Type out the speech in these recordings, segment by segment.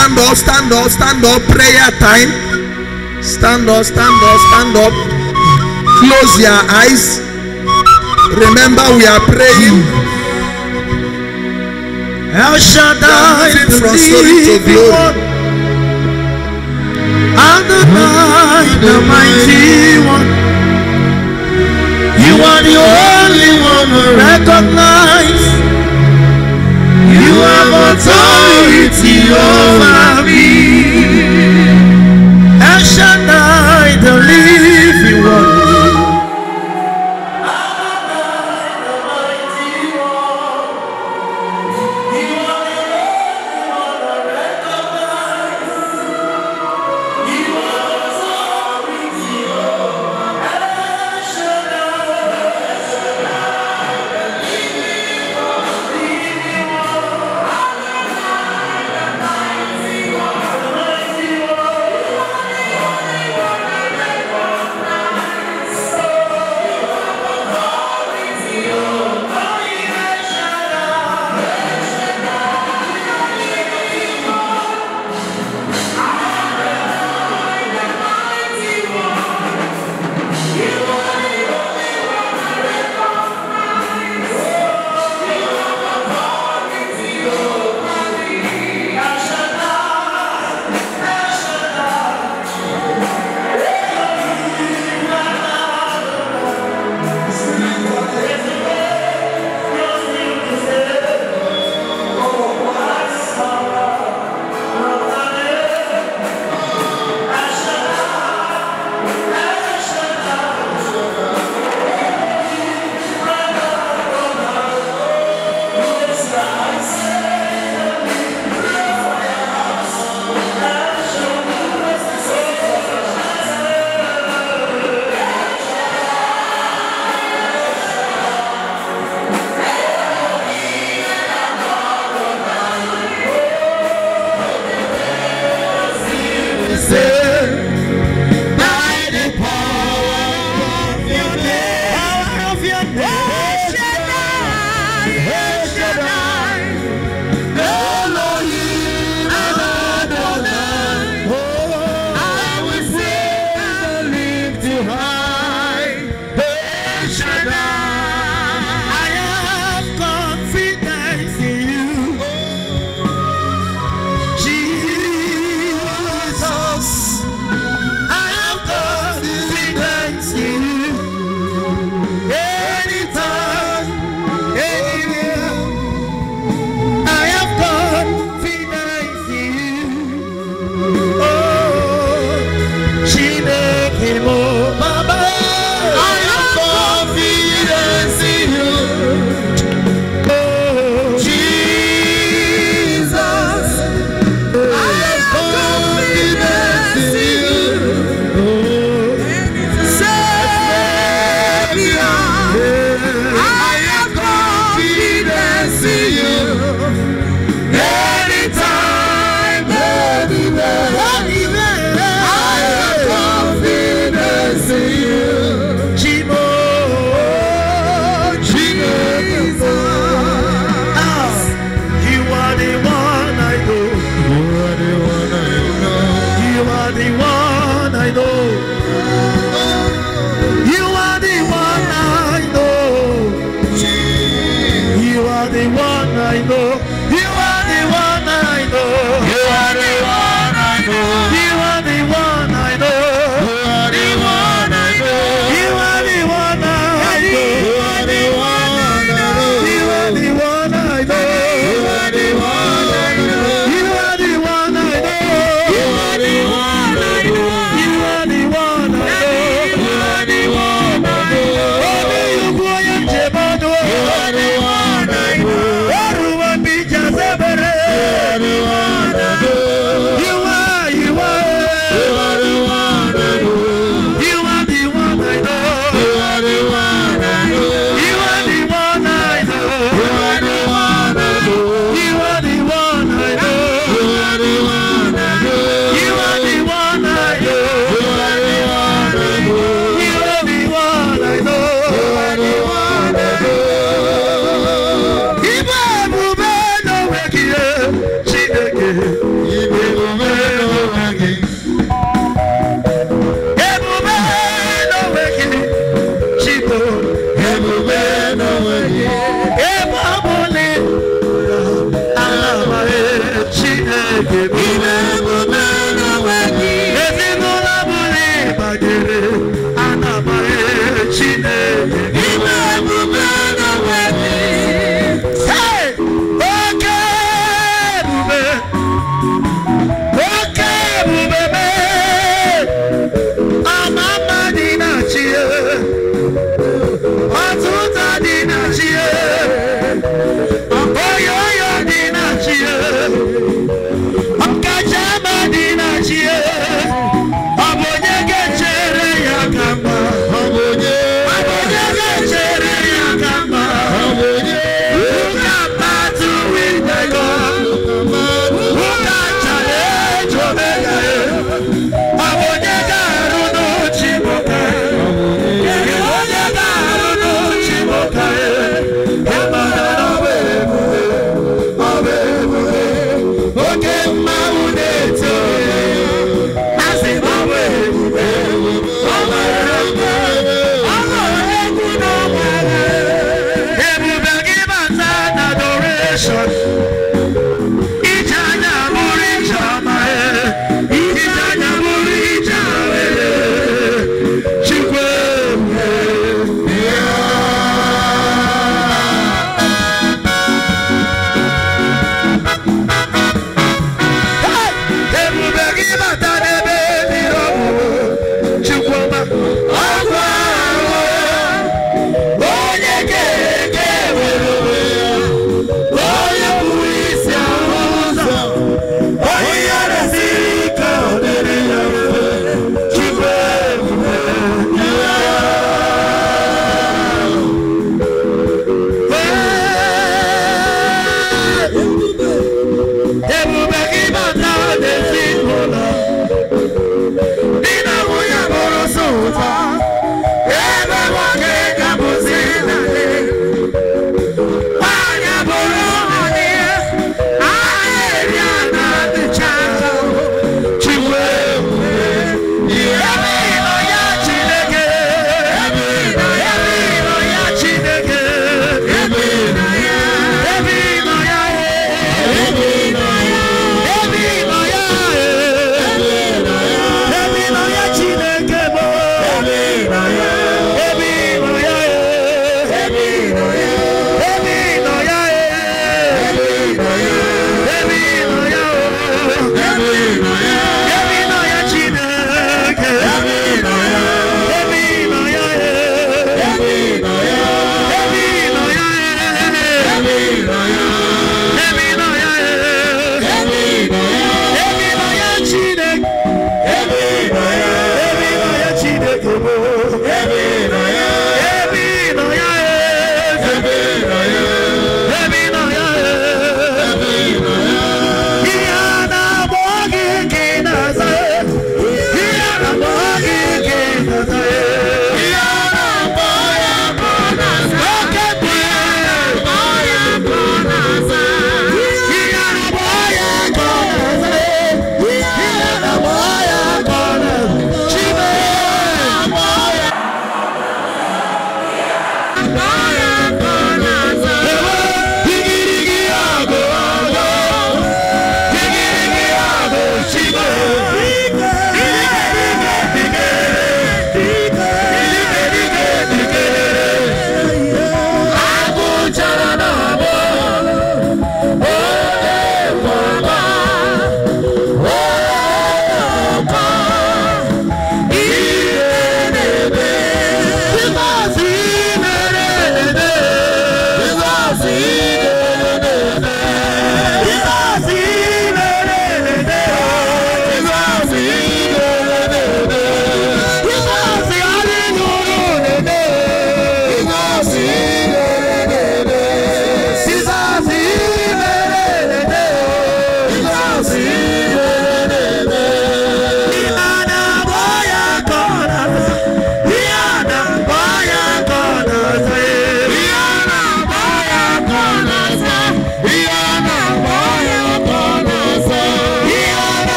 stand up, stand up, stand up. Prayer time. Stand up, stand up, stand up. Close your eyes. Remember, we are praying. El Shaddai, From story to glory. Adonai, the mighty one. You are the only one who recognize. You have authority over me. El Shaddai, the living one.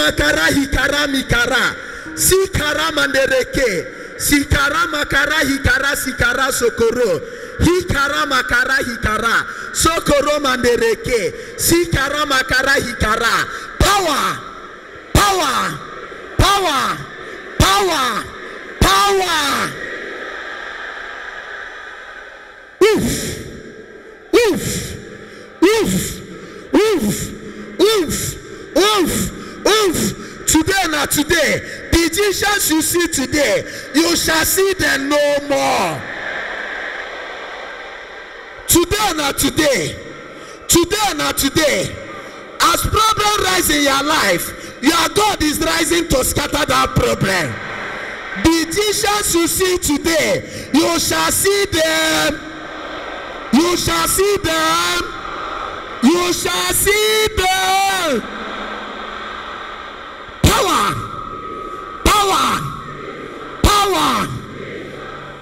Makara hikara mikara sikara mandereke sikara makara hikara sikara sokoro hikara makara hikara sokoro mandereke sikara makara hikara. Power, power, power, power, power. Oof, oof, oof, oof, oof, oof. Today, not today, the Egyptians you see today, you shall see them no more. Today, not today, today, not today. As problem rise in your life, your God is rising to scatter that problem. The Egyptians you see today, you shall see them. You shall see them. You shall see them. Power, power, power.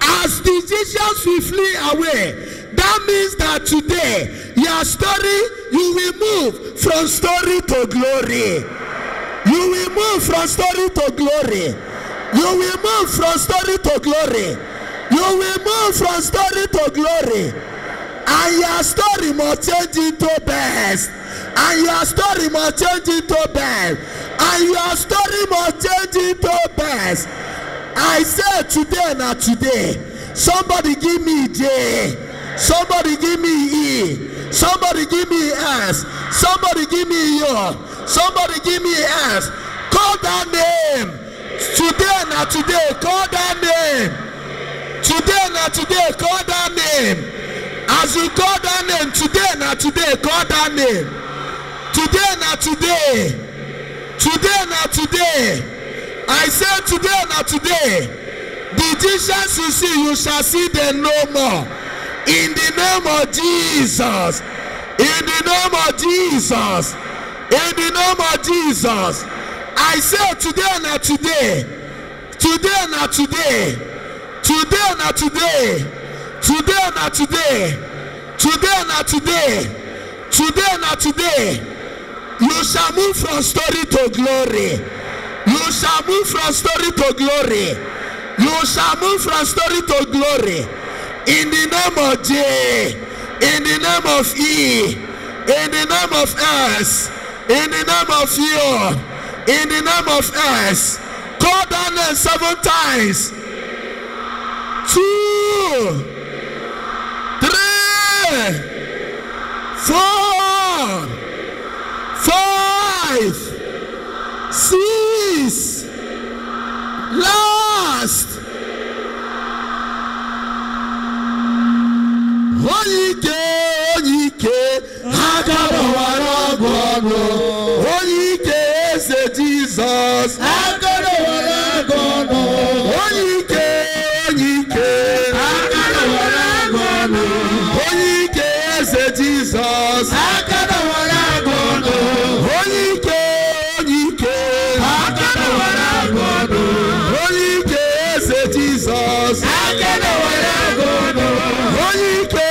As the Egyptians will flee away, that means that today your story, you will move from story to glory. You will move from story to glory. You will move from story to glory. You will move from story to glory. And your story must change into best. And your story must change into best. And your story must change into best. I said today, not today. Somebody give me J. Somebody give me E. Somebody give me S. Somebody give me U. Somebody give me S. Call that name. Today, not today. Call that name. Today, not today. Call that name. As you call that name, today, not today. Call that name. Today na today. Today na today. I say today na today. The Jesus you see, you shall see them no more. In the name of Jesus. In the name of Jesus. In the name of Jesus. I say today na today. Today na today. Today na today. Today na today. Today na today. Today na today. You shall move from story to glory. You shall move from story to glory. You shall move from story to glory. In the name of J. In the name of E. In the name of S. In the name of U. In the name of S. Call down them 7 times. 2, 3, 4, 5, 6. Last. Oyike, Agadawaragono. Oyike say Jesus. Agadawaragono. Oyike, Agadawaragono. Oyike say Jesus. Agadawaragono. Oyike, Agadawaragono. Oyike say Jesus. Agadawaragono. Oyike.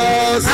Jesus,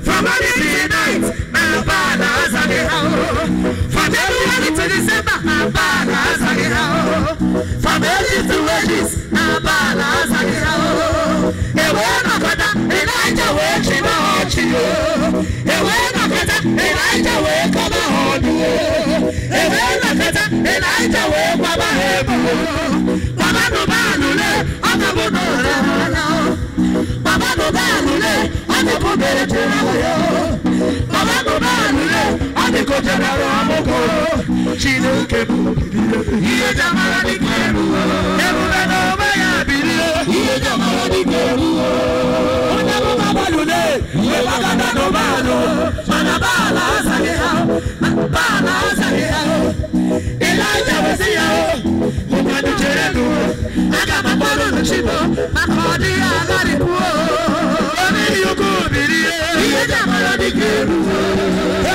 from Monday night, from January to December, from ages to ages, She don't care. aga maboro chibo makodi agari ku oni yuko birie iye jamara dikeru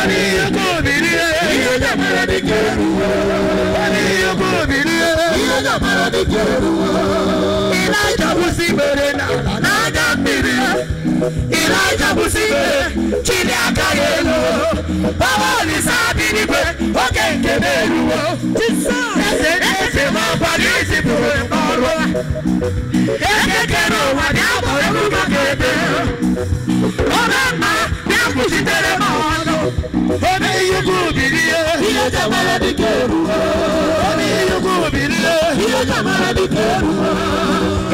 oni yuko birie iye jamara dikeru oni yuko birie iye jamara dikeru Elijah busibere na gambiri Elijah busibere chili akayelo baba ni sabini pe okenke beruwo ese ma parisi pure maro kero wa diabo ebuka kebe Obama yakusitere mano Obi yugo birie iye jamara dikeru Obi yugo birie iye jamara dikeru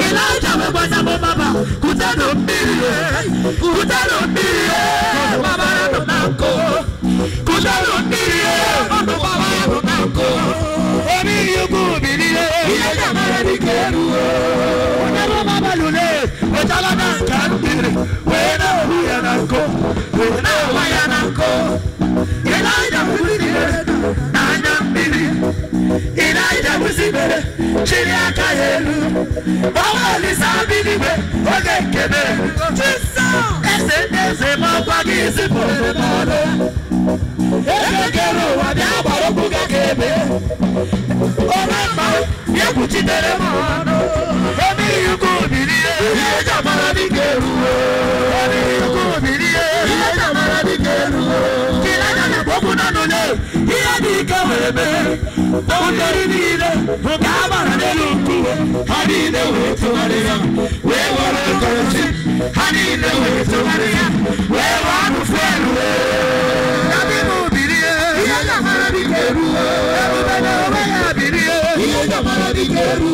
Elijah mabasa baba kutano birie baba no nanko kutano birie baba no nanko Obi yugo birie iye jamara dikeru Onero baba lule ojala nanka birie wena huya nanko wena waya nanko Elijah busibere nanya birie Elijah busibere chiri akayelu baba lisabini be ogekebe ese ma kwagisi pore mano ekekero wa diabo obuga kebe Obama yakuchitere mano Obi yuko birie iye jamara dikeru Obi yuko birie iye jamara dikeru kila jana bokuna nole iye dikawebe bonderi nile gamara nelunku hanine wetu maria we wara kochi hanine wetu maria we wanu fuelwe nabi mubirie iye jamara dikeru ebubana obaya birie iye jamara dikeru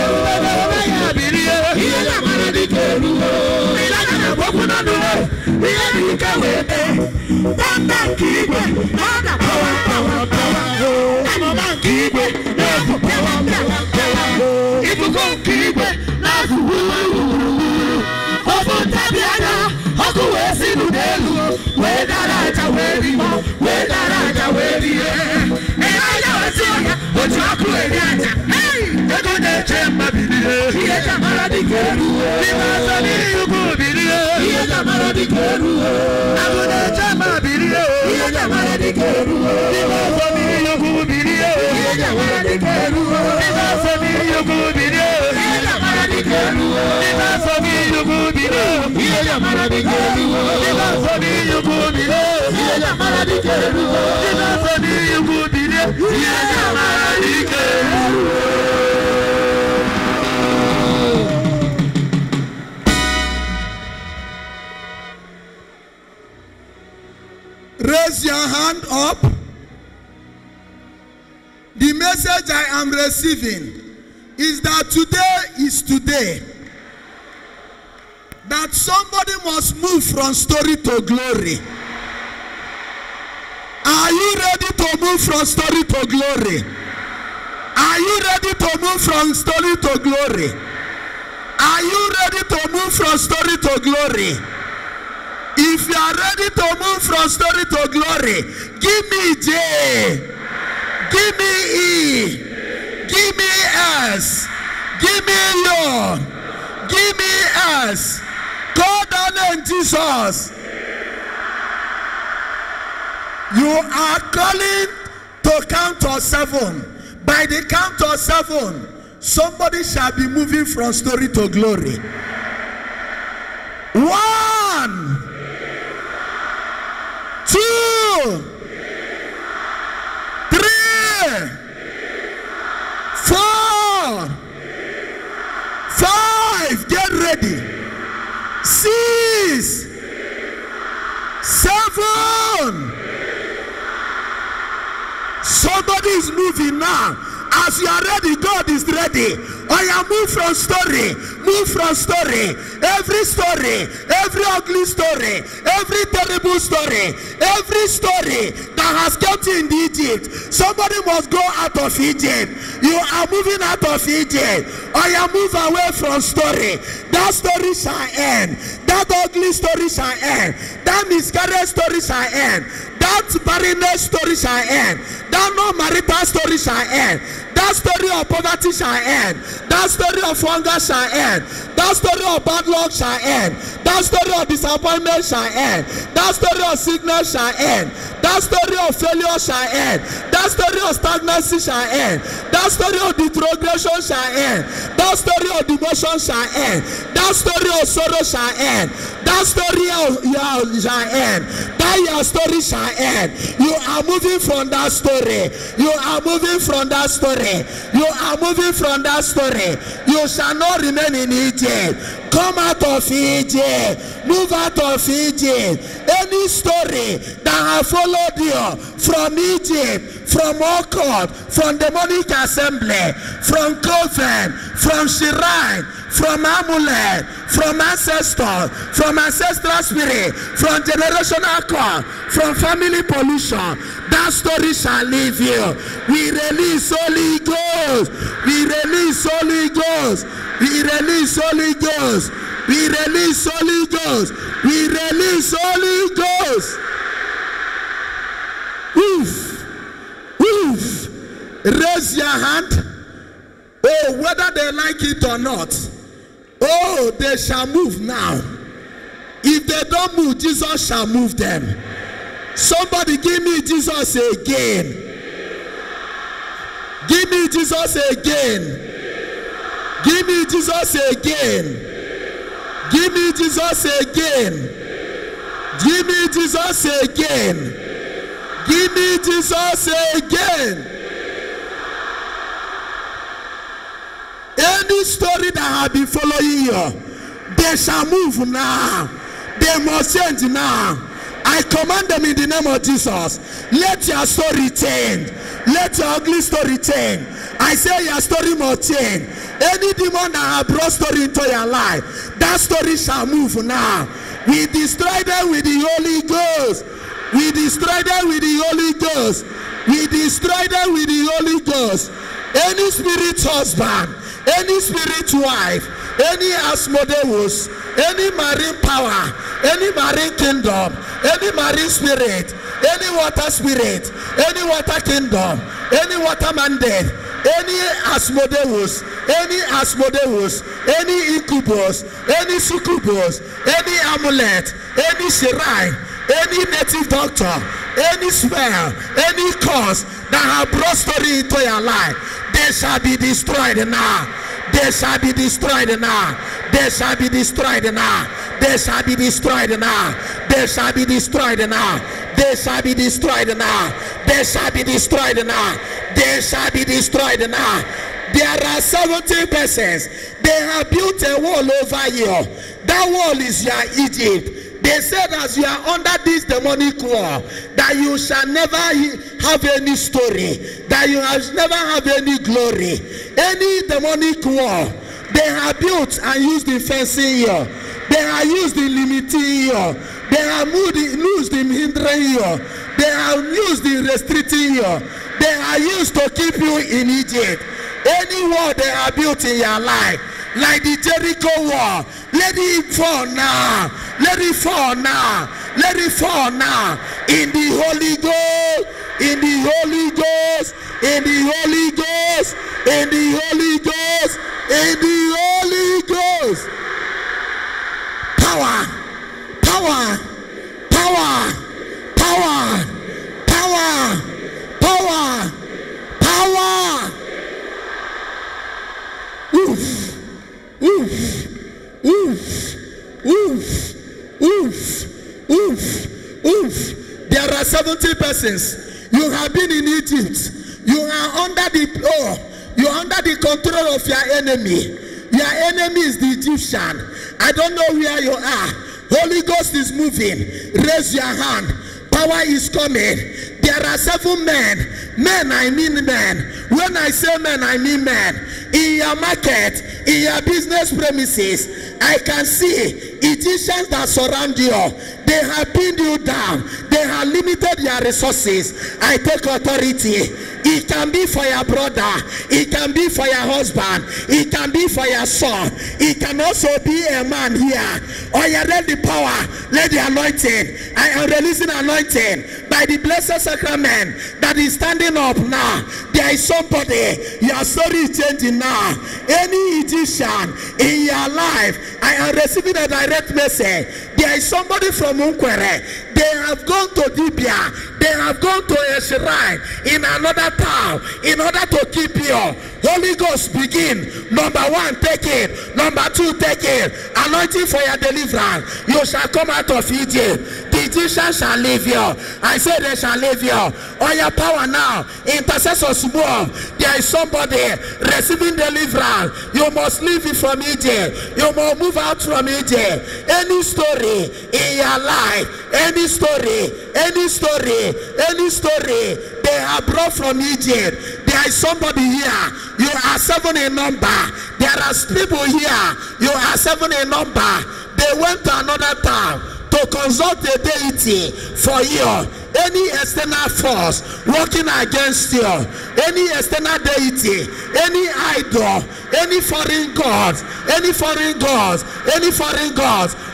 ebubana obaya birie iye jamara dikeru ila jana bokuna nole iye dikawebe bamba kigwe nana power Kigwe, nafu power. Ibuko kigwe, nafu Obu tabiana, oku wesi nudelu. We daraja weri Eya wasiya, oju aku eriaja. Hey, ego neche mabiriye. Iye jamara dikeru. Libaso ni yugu biriye. Iye jamara dikeru. Abu neche mabiriye. Iye jamara dikeru. Libaso ni yugu biriye. Iye jamara dikeru. Libaso ni yugu biriye. Iye jamara dikeru. Libaso ni yugu biriye. Iye jamara dikeru. Libaso ni yugu biriye. Iye jamara dikeru. Libaso ni yugu biriye. Iye jamara dikeru. Raise your hand up. The message I am receiving is that today is today. That somebody must move from story to glory. Are you ready to move from story to glory? Are you ready to move from story to glory? Are you ready to move from story to glory? If you are ready to move from story to glory, give me J, give me E, give me S, give me L, give me S. Call the name Jesus. You are calling to count of 7. By the count of 7, somebody shall be moving from story to glory. 1, 2, 3, 4, 5. Get ready. 6, 7. Somebody is moving now. As you are ready, God is ready. I am move from story. Move from story. Every ugly story, every terrible story, every story that has kept you in Egypt. Somebody must go out of Egypt. You are moving out of Egypt. I am move away from story. That story shall end. That ugly story shall end. That miscarriage story shall end. That barrenness story shall end. That no marital story shall end. That That story of poverty shall end. That story of hunger shall end. That story of bad luck shall end. That story of disappointment shall end. That story of sickness shall end. That story of failure shall end. That story of stagnancy shall end. That story of retrogression shall end. That story of demotion shall end. That story of sorrow shall end. That story of shall end. That your story shall end. You are moving from that story. You are moving from that story. You are moving from that story. You shall not remain in Egypt. Come out of Egypt. Move out of Egypt. Any story that have followed you from Egypt, from occult, from demonic assembly, from coven, from shrine, from amulet, from ancestor, from ancestral spirit, from generational call, from family pollution, that story shall leave you. We release Holy Ghost. We release Holy Ghost. We release Holy Ghost. We release Holy Ghost. We release Holy Ghost. Oof. Oof. Raise your hand. Oh, whether they like it or not. Oh, they shall move now. If they don't move, Jesus shall move them. Somebody give me Jesus again. Give me Jesus again. Give me Jesus again. Give me Jesus again. Give me Jesus again. Give me Jesus again. Any story that have been following you, they shall move now. They must change now. I command them in the name of Jesus. Let your story change. Let your ugly story change. I say your story must change. Any demon that have brought story into your life, that story shall move now. We destroy them with the Holy Ghost. We destroy them with the Holy Ghost. We destroy them with the Holy Ghost. Any spirit husband, any spirit wife, any Asmodeus, any marine power, any marine kingdom, any marine spirit, any water spirit, any water kingdom, any water mandate, any Asmodeus, any incubus, any succubus, any amulet, any shrine, any native doctor, any spell, any cause that have brought story into your life, they shall be destroyed now. They shall be destroyed now. They shall be destroyed now. They shall be destroyed now. They shall be destroyed now. They shall be destroyed now. They shall be destroyed now. They shall be destroyed now. There are 70 persons. They have built a wall over you. That wall is your Egypt. They said as you are under this demonic wall, that you shall never have any story, that you shall never have any glory. Any demonic wall, they have built and used in fencing you. They have used in limiting you. They have used in hindering you. They have used in restricting you. They are used to keep you in Egypt. Any wall they have built in your life, like the Jericho wall, let it fall now. Let it fall now. Let it fall now. In the Holy Ghost. In the Holy Ghost. In the Holy Ghost. In the Holy Ghost. In the Holy Ghost. Power. Power. Power. Power. Power. Power. Power. Oof. Oof. Oof. Oof. Oof. Oof. Oof. There are 70 persons. You have been in Egypt. You are under the you are under the control of your enemy. Your enemy is the Egyptian. I don't know where you are. Holy Ghost is moving. Raise your hand. Power is coming. There are 7 men. Men, I mean men. When I say men, I mean men. In your market, in your business premises, I can see Egyptians that surround you. They have pinned you down. They have limited your resources. I take authority. It can be for your brother. It can be for your husband. It can be for your son. It can also be a man here. Or you let the power, let the anointing. I am releasing anointing by the blessed sacrament that is standing up now. There is somebody, your story is changing now. Any Egyptian in your life, I am receiving a direct message. There is somebody from Unkwere. They have gone to Libya. They have gone to a shrine in another town in order to keep you. Holy Ghost begin. Number 1, take it. Number 2, take it. Anointing for your deliverance. You shall come out of Egypt. The Egyptians shall leave you. I say they shall leave you. On your power now. Intercessors move. There is somebody receiving deliverance. You must leave it from Egypt. You must move out from Egypt. Any story in your life, any story they have brought from Egypt. There is somebody here. You are 7 in number. There are people here. You are 7 in number. They went to another town to consult the deity for you. Any external force working against you, any external deity, any idol, any foreign gods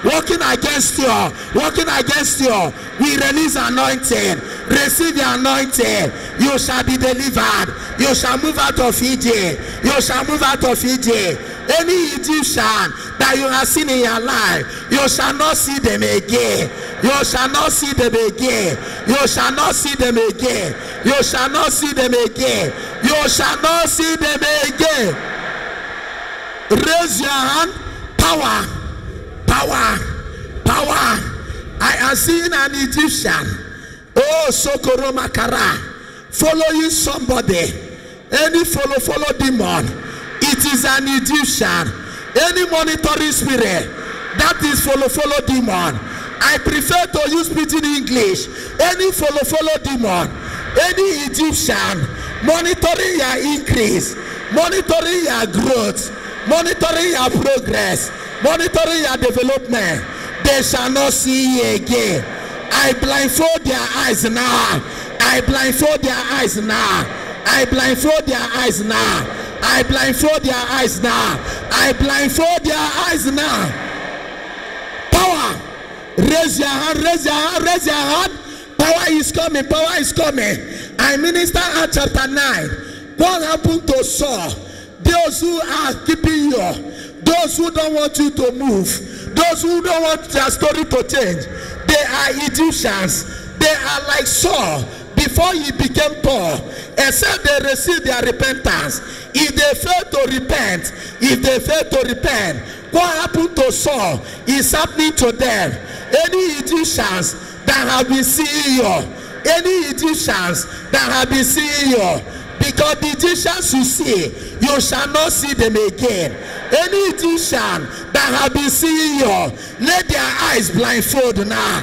working against you, we release anointing. Receive the anointing. You shall be delivered. You shall move out of Egypt. You shall move out of Egypt. Any Egyptian that you have seen in your life, you shall not see them again. You shall not see them again. You shall not see them again. You shall not see them again. You shall not see them again. Raise your hand. Power. Power. Power. I am seeing an Egyptian. Oh, Sokoro Makara. Following somebody. Any follow demon. It is an Egyptian. Any monitoring spirit. That is follow demon. I prefer to use pidgin English. Any follow demon, any Egyptian monitoring your increase, monitoring your growth, monitoring your progress, monitoring your development, they shall not see you again. I blindfold their eyes now. I blindfold their eyes now. I blindfold their eyes now. I blindfold their eyes now. I blindfold their eyes now. Power. Raise your hand, raise your hand, raise your hand. Power is coming, power is coming. I minister at chapter 9. What happened to Saul? Those who are keeping you, those who don't want you to move, those who don't want their story to change, they are Egyptians. They are like Saul before he became Paul, except they receive their repentance. If they fail to repent, what happened to Saul is happening to them. Any Egyptians that have been seeing you, because the Egyptians you see, you shall not see them again. Any Egyptian that have been seeing you, let their eyes blindfold now.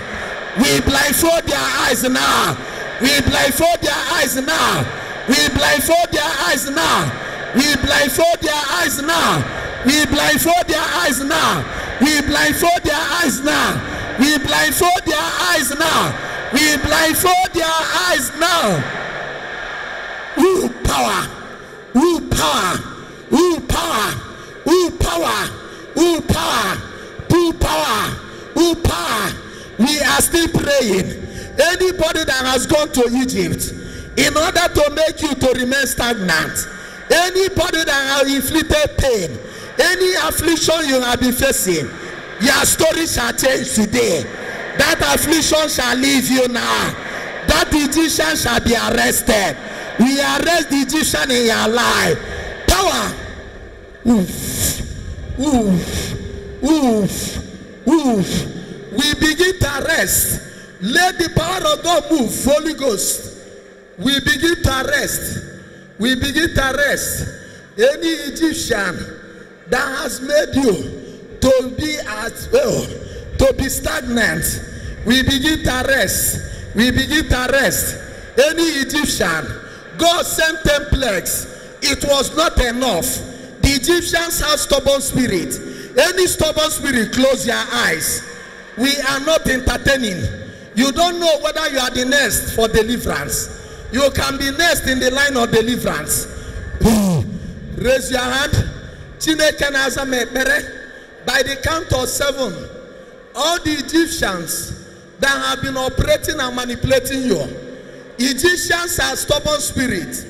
We blindfold their eyes now. We blindfold their eyes now. We blindfold their eyes now. We blindfold their eyes now. We blindfold their eyes now. We blindfold their eyes now. We blindfold their eyes now. We blindfold their eyes now. Who power? Who power? Who power? Who power? Who power? Who power? Who power? We are still praying. Anybody that has gone to Egypt in order to make you to remain stagnant, anybody that has inflicted pain, any affliction you have been facing, your story shall change today. That affliction shall leave you now. That Egyptian shall be arrested. We arrest the Egyptian in your life. Power. Oof. Oof. Oof. Oof. We begin to arrest. Let the power of God move. Holy Ghost. We begin to arrest. We begin to arrest any Egyptian that has made you to be as well, to be stagnant. We begin to arrest. We begin to arrest any Egyptian. God sent 10 plagues. It was not enough. The Egyptians have stubborn spirit. Any stubborn spirit, close your eyes. We are not entertaining. You don't know whether you are the next for deliverance. You can be next in the line of deliverance. Raise your hand. By the count of 7, all the Egyptians that have been operating and manipulating you, Egyptians are stubborn spirits.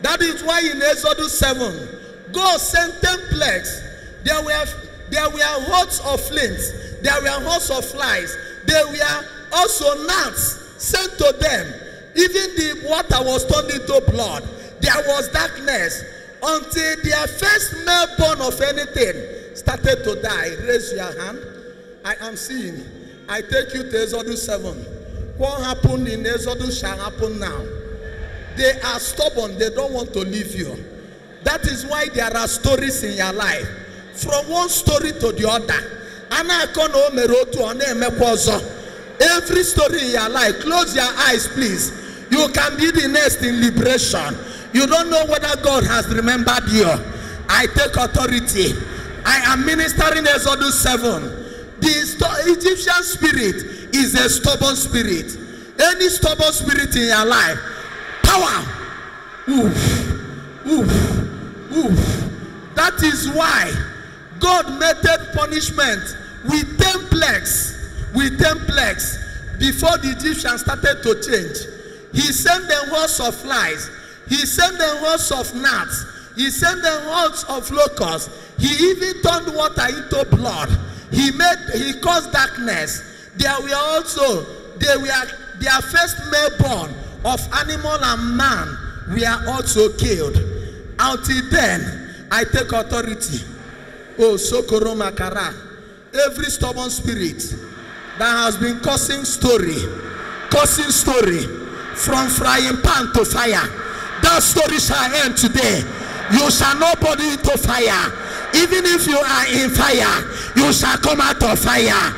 That is why in Exodus 7, God sent 10 plagues. There were hordes of flames. There were hordes of flies. There were also gnats sent to them. Even the water was turned into blood. There was darkness until their first male born of anything started to die. Raise your hand. I am seeing. I take you to Exodus 7. What happened in Exodus shall happen now. They are stubborn. They don't want to leave you. That is why there are stories in your life. From one story to the other. Every story in your life. Close your eyes, please. You can be the next in liberation. You don't know whether God has remembered you. I take authority. I am ministering Exodus 7. The Egyptian spirit is a stubborn spirit. Any stubborn spirit in your life, power. That is why God meted punishment with 10 plagues. With 10 plagues before the Egyptians started to change. He sent them hordes of flies. He sent them hordes of gnats. He sent them hordes of locusts. He even turned water into blood. He caused darkness. There were also their first male born of animal and man were also killed. Until then, I take authority. Oh, Sokoro Makara. Every stubborn spirit that has been causing story from frying pan to fire. That story shall end today. You shall not burn into fire. Even if you are in fire, you shall come out of fire.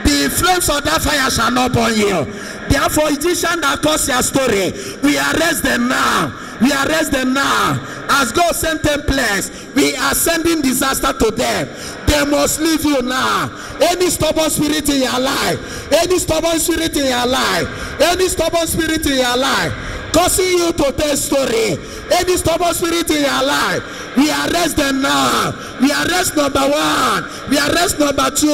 The flames of that fire shall not burn you. Therefore, Egyptians that cause your story, we arrest them now. We arrest them now. As God sent them plagues, we are sending disaster to them. They must leave you now. Any stubborn spirit in your life, any stubborn spirit in your life, any stubborn spirit in your life, causing you to tell story, any stubborn spirit in your life, we arrest them now. We arrest number 1. We arrest number 2.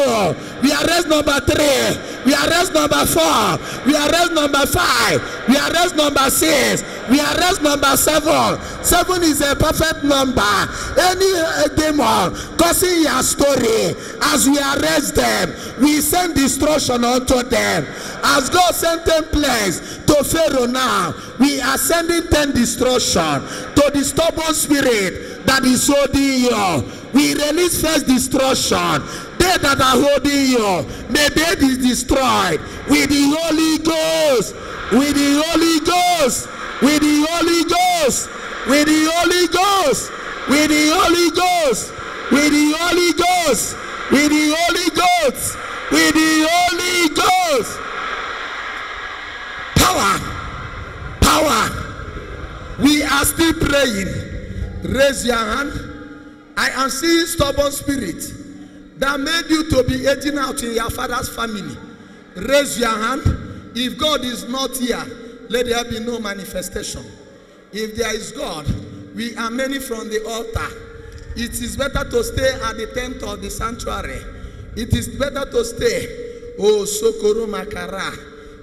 We arrest number 3. We arrest number 4. We arrest number 5. We arrest number 6. We arrest number 7. 7 is a perfect number. Any demon causing your story, as we arrest them, we send destruction unto them. As God sent 10 plagues to Pharaoh now, we are sending 10 destruction to the stubborn spirit that is holding you. We release first destruction. They that are holding you, may they be destroyed with the Holy Ghost. With the Holy Ghost. With the Holy Ghost. With the Holy Ghost. With the Holy Ghost. With the Holy Ghost. With the Holy Ghost. With the Holy Ghost. Power. Power. We are still praying. Raise your hand. I am seeing stubborn spirit that made you to be aging out in your father's family. Raise your hand. If God is not here, let there be no manifestation. If there is God, we are many from the altar. It is better to stay at the tent of the sanctuary. It is better to stay. Oh, Sokoro Makara.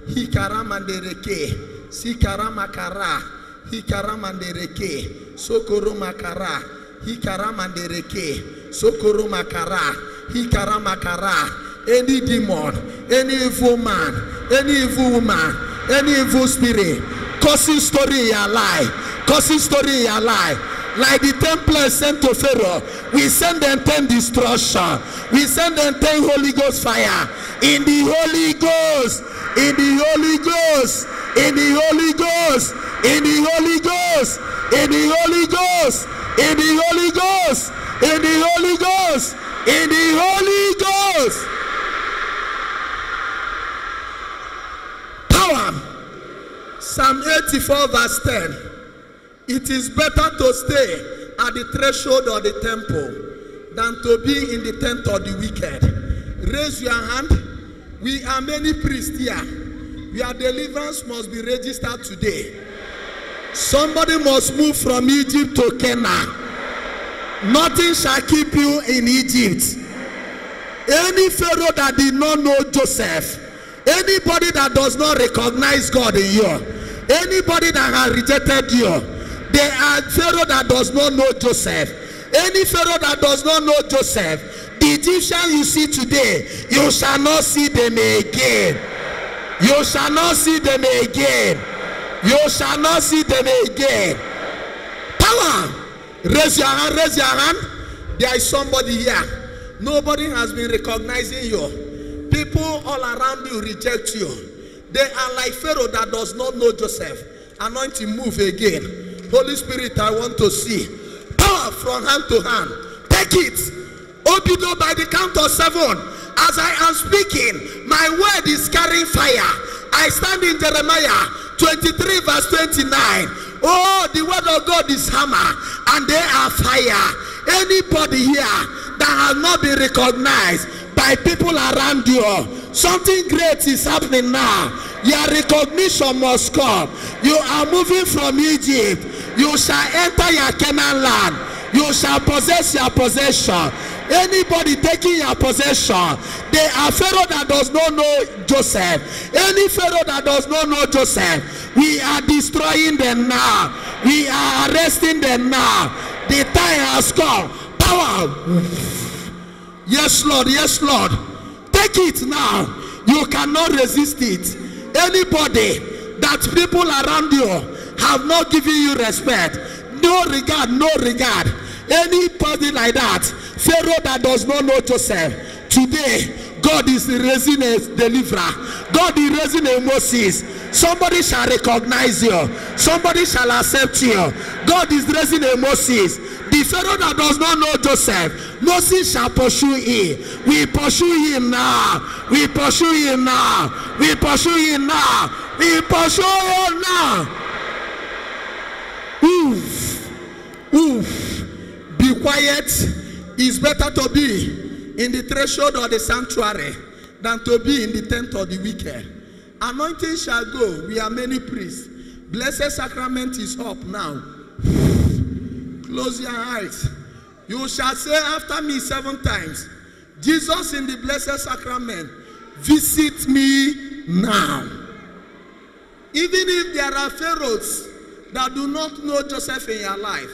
Hikaramandereke. Sikaramakara. Hikaramandereke. Sokoro Makara. Hikaramandereke. Sokoro Makara. Hikaramakara. Any demon, any evil man, any evil woman, any evil spirit, causing story in your life, causing story in your life. Like the 10 plagues sent to Pharaoh, we send them 10 destruction. We send them 10 Holy Ghost fire. In the Holy Ghost, in the Holy Ghost, in the Holy Ghost, in the Holy Ghost, in the Holy Ghost, in the Holy Ghost, in the Holy Ghost, in the Holy Ghost. Power. Psalm 84 verse 10. It is better to stay at the threshold of the temple than to be in the tent of the wicked. Raise your hand. We are many priests here. Your deliverance must be registered today. Somebody must move from Egypt to Canaan. Nothing shall keep you in Egypt. Any Pharaoh that did not know Joseph, anybody that does not recognize God in you, anybody that has rejected you, There are Pharaoh that does not know Joseph. Any Pharaoh that does not know Joseph, the Egyptian you see today, you shall not see them again. You shall not see them again. You shall not see them again. Power. Raise your hand, raise your hand. There is somebody here. Nobody has been recognizing you. People all around you reject you. They are like Pharaoh that does not know Joseph. Anointing, move again. Holy Spirit, I want to see. Power from hand to hand. Take it. Obido, by the count of 7. As I am speaking, my word is carrying fire. I stand in Jeremiah 23 verse 29. Oh, the word of God is hammer and they are fire. Anybody here that has not been recognized by people around you, something great is happening now. Your recognition must come. You are moving from Egypt. You shall enter your Canaan land. You shall possess your possession. Anybody taking your possession, they are Pharaoh that does not know Joseph. Any Pharaoh that does not know Joseph, we are destroying them now. We are arresting them now. The time has come. Power. Yes, Lord. Yes, Lord. Take it now. You cannot resist it. Anybody that people around you have not given you respect, no regard, no regard. Anybody like that, Pharaoh that does not know Joseph, today God is raising a deliverer. God is raising a Moses. Somebody shall recognize you. Somebody shall accept you. God is raising a Moses. The Pharaoh that does not know Joseph, Moses shall pursue him. We pursue him now. We pursue him now. We pursue him now. We pursue him now. Oof. Oof. Be quiet. It's better to be in the threshold of the sanctuary than to be in the tent of the wicked. Anointing shall go. We are many priests. Blessed sacrament is up now. Close your eyes. You shall say after me 7 times, Jesus in the blessed sacrament, visit me now. Even if there are pharaohs that do not know Joseph in your life,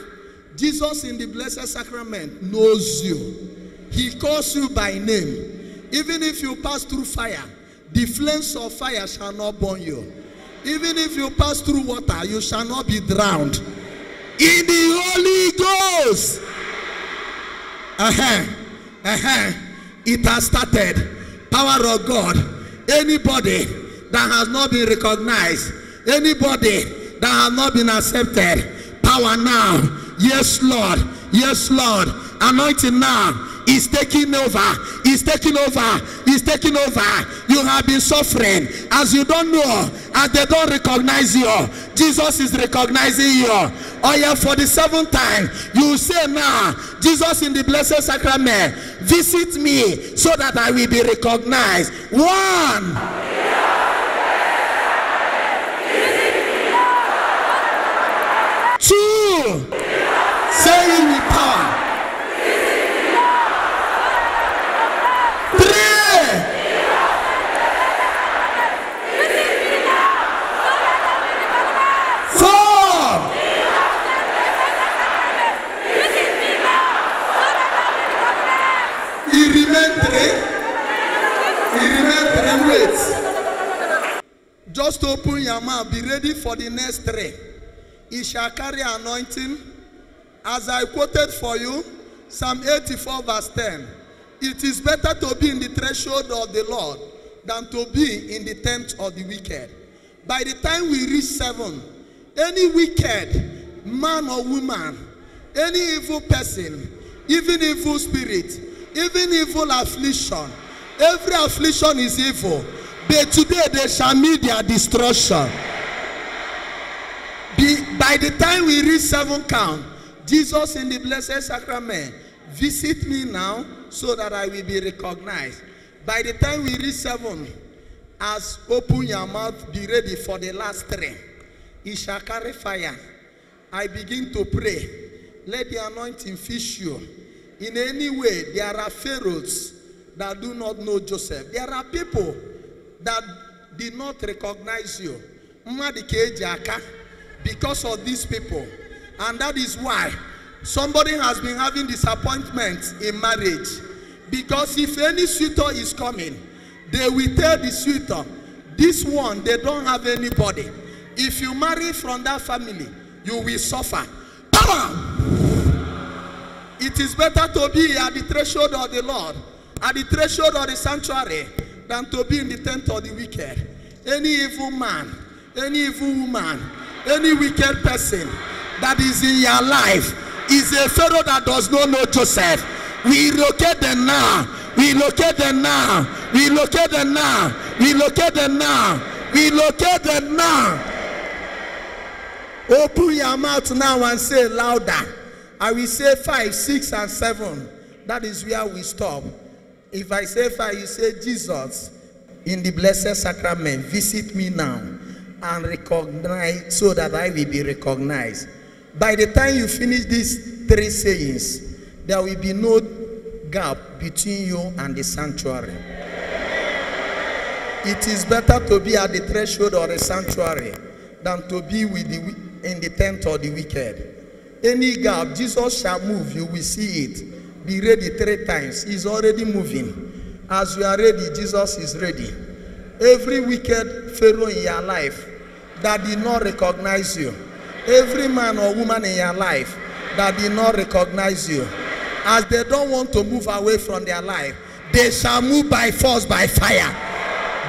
Jesus in the blessed sacrament knows you. He calls you by name. Even if you pass through fire, the flames of fire shall not burn you. Even if you pass through water, you shall not be drowned. In the Holy Ghost. It has started. Power of God. Anybody that has not been recognized, anybody that has not been accepted, power now. Yes, Lord. Yes, Lord. Anointing now is taking over. Is taking over. Is taking over. You have been suffering as you don't know, as they don't recognize you. Jesus is recognizing you. Oh yeah, for the 7th time, you say now, Jesus in the blessed sacrament, visit me so that I will be recognized. 1. Two. Say it with power. 3. Wait. Just open your mouth. Be ready for the next 3. It shall carry anointing. As I quoted for you, Psalm 84 verse 10. It is better to be in the threshold of the Lord than to be in the tent of the wicked. By the time we reach 7, any wicked man or woman, any evil person, even evil spirit, even evil affliction, every affliction is evil. But today they shall meet their destruction. By the time we reach 7 count, Jesus in the blessed sacrament, visit me now so that I will be recognized. By the time we reach 7, as open your mouth, be ready for the last 3. It shall carry fire. I begin to pray. Let the anointing fish you. In any way, there are pharaohs that do not know Joseph. There are people that did not recognize you. Because of these people, And that is why somebody has been having disappointment in marriage. Because if any suitor is coming, they will tell the suitor, this one, they don't have anybody. If you marry from that family, you will suffer. Power! It is better to be at the threshold of the Lord, at the threshold of the sanctuary, than to be in the tent of the wicked. Any evil man, any evil woman, any wicked person that is in your life is a Pharaoh that does not know Joseph. We locate them now. We locate them now. We locate them now. We locate them now. We locate them now. Open your mouth now and say louder. I will say 5, 6, and 7. That is where we stop. If I say 5, you say, Jesus, in the blessed sacrament, visit me now and recognize so that I will be recognized. By the time you finish these 3 sayings, there will be no gap between you and the sanctuary. It is better to be at the threshold of the sanctuary than to be with in the tent of the wicked. Any gap, Jesus shall move, you will see it. Be ready 3 times. He's already moving. As you are ready, Jesus is ready. Every wicked Pharaoh in your life that did not recognize you, every man or woman in your life that did not recognize you, as they don't want to move away from their life, they shall move by force, by fire.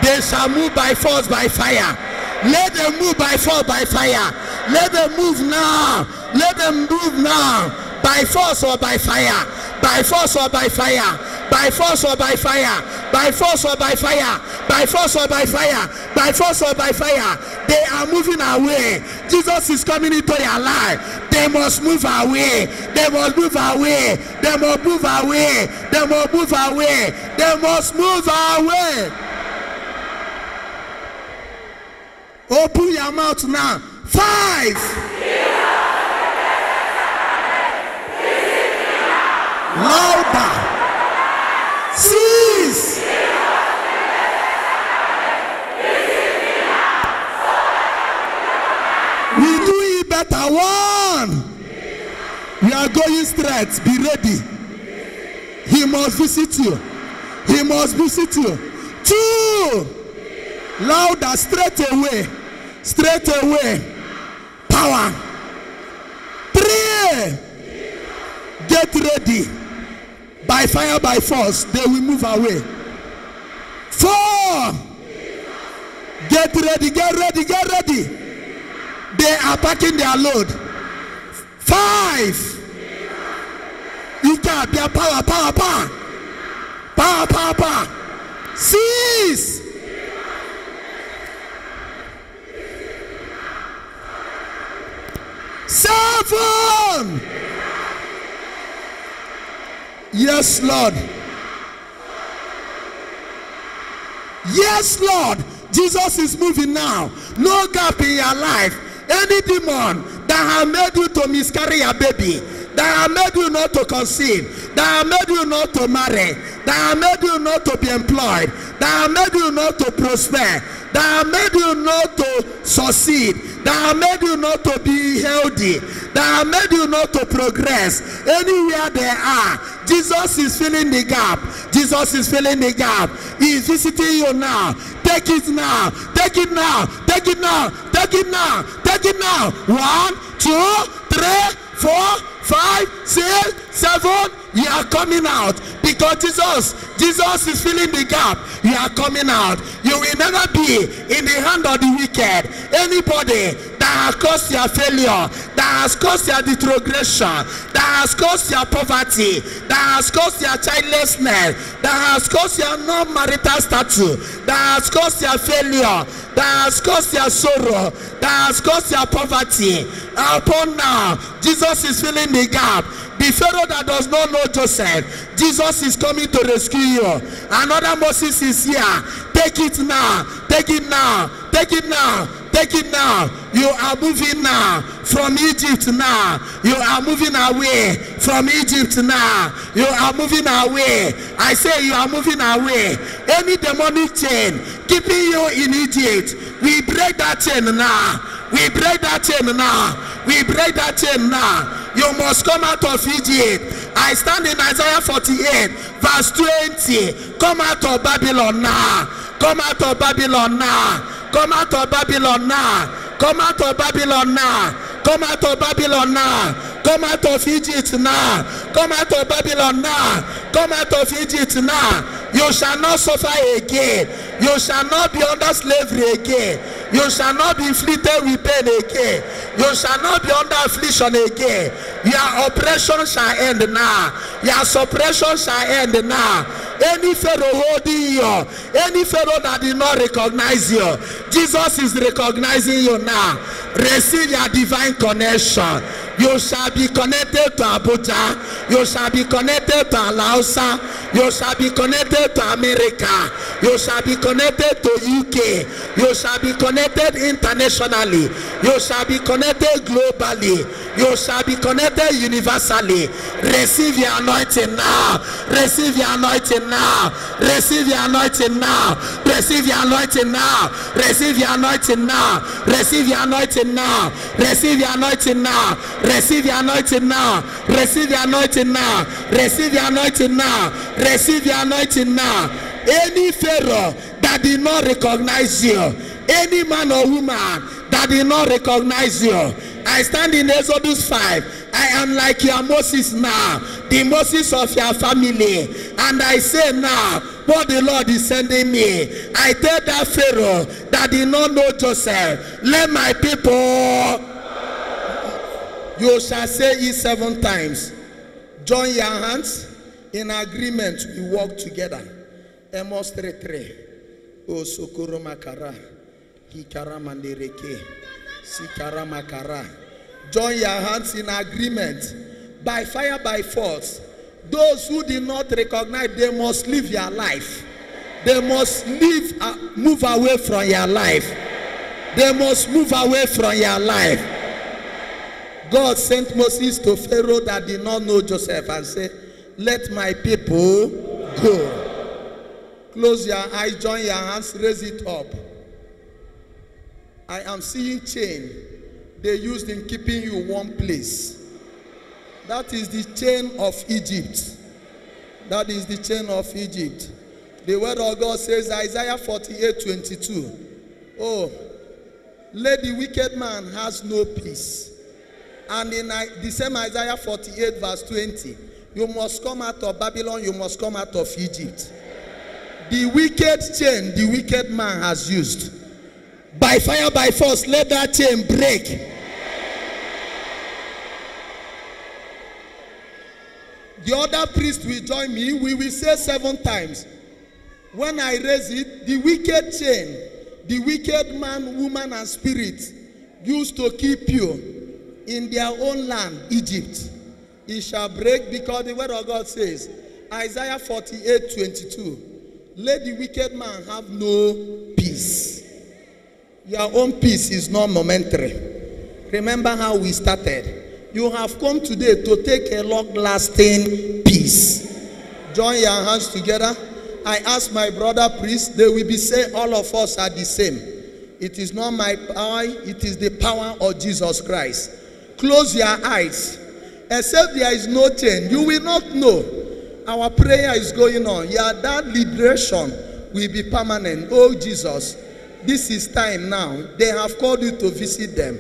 They shall move by force, by fire. Let them move by force, by fire. Let them move now. Let them move now. By force or by fire. By force or by fire. By force or by fire. By force or by fire. By force or by fire. By force or by fire. They are moving away. Jesus is coming into your life. They must move away. They must move away. They must move away. They must move away. They must move away. Open your mouth now. 5. Louder. 6. We do it better. 1. We are going straight. Be ready. He must visit you. He must visit you. 2. Louder, straight away. Straight away. Power. 3. Get ready. By fire, by force, they will move away. 4. Get ready, get ready, get ready. They are packing their load. 5. You can't be a power, power, power. Power, power, power. 6. Seven. Yes, Lord. Yes, Lord. Jesus is moving now. No gap in your life. Any demon that have made you to miscarry your baby, that have made you not to conceive, that have made you not to marry, that have made you not to be employed, that have made you not to prosper, that have made you not to succeed, that have made you not to be healthy, that have made you not to progress. Anywhere they are, Jesus is filling the gap. Jesus is filling the gap. He is visiting you now. Take it now. Take it now. Take it now. Take it now. Take it now. 1, 2, 3, 4, 5, 6, 7. You are coming out because Jesus is filling the gap. You are coming out. You will never be in the hand of the wicked. Anybody that has caused your failure, that has caused your retrogression, that has caused your poverty, that has caused your childlessness, that has caused your non-marital status, that has caused your failure, that has caused your sorrow, that has caused your poverty. Upon now, Jesus is filling the gap. The Pharaoh that does not know Joseph, Jesus is coming to rescue you. Another Moses is here. Take it now. Take it now. Take it now. Take it now. You are moving now from Egypt now. You are moving away from Egypt now. You are moving away. I say you are moving away. Any demonic chain keeping you in Egypt, we break that chain now. We break that chain now. We break that chain now. You must come out of Egypt. I stand in Isaiah 48 verse 20. Come out of Babylon now. Come out of Babylon now. Come out of Babylon now. Come out of Babylon now. Come out of Babylon now. Come out of Egypt now. Come out of Babylon now. Come out of Egypt now. You shall not suffer again. You shall not be under slavery again. You shall not be inflicted with pain again. You shall not be under affliction again. Your oppression shall end now. Your suppression shall end now. Any Pharaoh holding you, any Pharaoh that did not recognize you, Jesus is recognizing you now. Receive your divine connection. You shall be connected to Abuja. You shall be connected to Alausa. You shall be connected to America. You shall be connected to UK. You shall be connected internationally. You shall be connected globally. You shall be connected universally. Receive your anointing now. Receive your anointing now. Receive your anointing now. Receive your anointing now. Receive your anointing now. Receive your anointing now. Receive your anointing now. Receive your anointing now. Receive your anointing now. Receive your anointing now. Receive your anointing now. Any Pharaoh that did not recognize you, any man or woman that did not recognize you, I stand in Exodus 5. I am like your Moses now, the Moses of your family. And I say now, what the Lord is sending me. I tell that Pharaoh that did not know Joseph, let my people, you shall say it 7 times. Join your hands in agreement. We walk together. Amos 3:3. O Sokoro Makara. Hikara Mandereke. Sikara Makara. Join your hands in agreement. By fire, by force. Those who did not recognize, they must live your life. They must move away from your life. They must move away from your life. God sent Moses to Pharaoh that did not know Joseph and said, let my people go. Close your eyes, join your hands, raise it up. I am seeing chain they used in keeping you one place. That is the chain of Egypt. That is the chain of Egypt. The word of God says, Isaiah 48:22. Oh, let the wicked man has no peace. And in the same Isaiah 48 verse 20, you must come out of Babylon, you must come out of Egypt. The wicked chain the wicked man has used. By fire, by force, let that chain break. The other priest will join me. We will say 7 times. When I raise it, the wicked chain, the wicked man, woman, and spirit used to keep you in their own land, Egypt, it shall break, because the word of God says, Isaiah 48:22, let the wicked man have no peace. Your own peace is not momentary. Remember how we started. You have come today to take a long-lasting peace. Join your hands together. I ask my brother priest, they will be saying all of us are the same. It is not my power, it is the power of Jesus Christ. Close your eyes. Except there is no change, you will not know. Our prayer is going on. Yeah, that liberation will be permanent. Oh Jesus, this is time now. They have called you to visit them.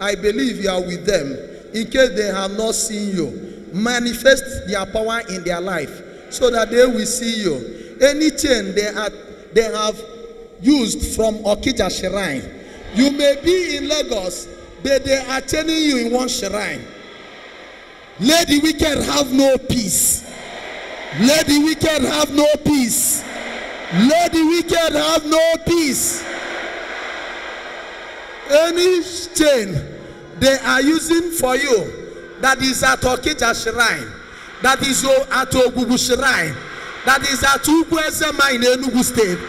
I believe you are with them. In case they have not seen you, manifest their power in their life so that they will see you. Any chain they have used from Okija Shrine. You may be in Lagos, but they are chaining you in one shrine. Let the wicked have no peace. Let the wicked have no peace. Let the wicked have no peace. Any chain they are using for you that is at Okija Shrine, that is at Ogugu Shrine, that is at Ugwezema in Enugu State,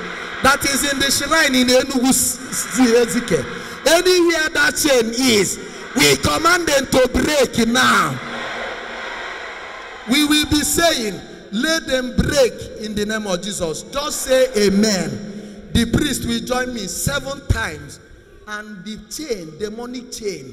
that is in the shrine in Enugu Ezike. Anywhere that chain is, we command them to break now. We will be saying, let them break in the name of Jesus. Just say amen. The priest will join me 7 times. And the chain, demonic chain,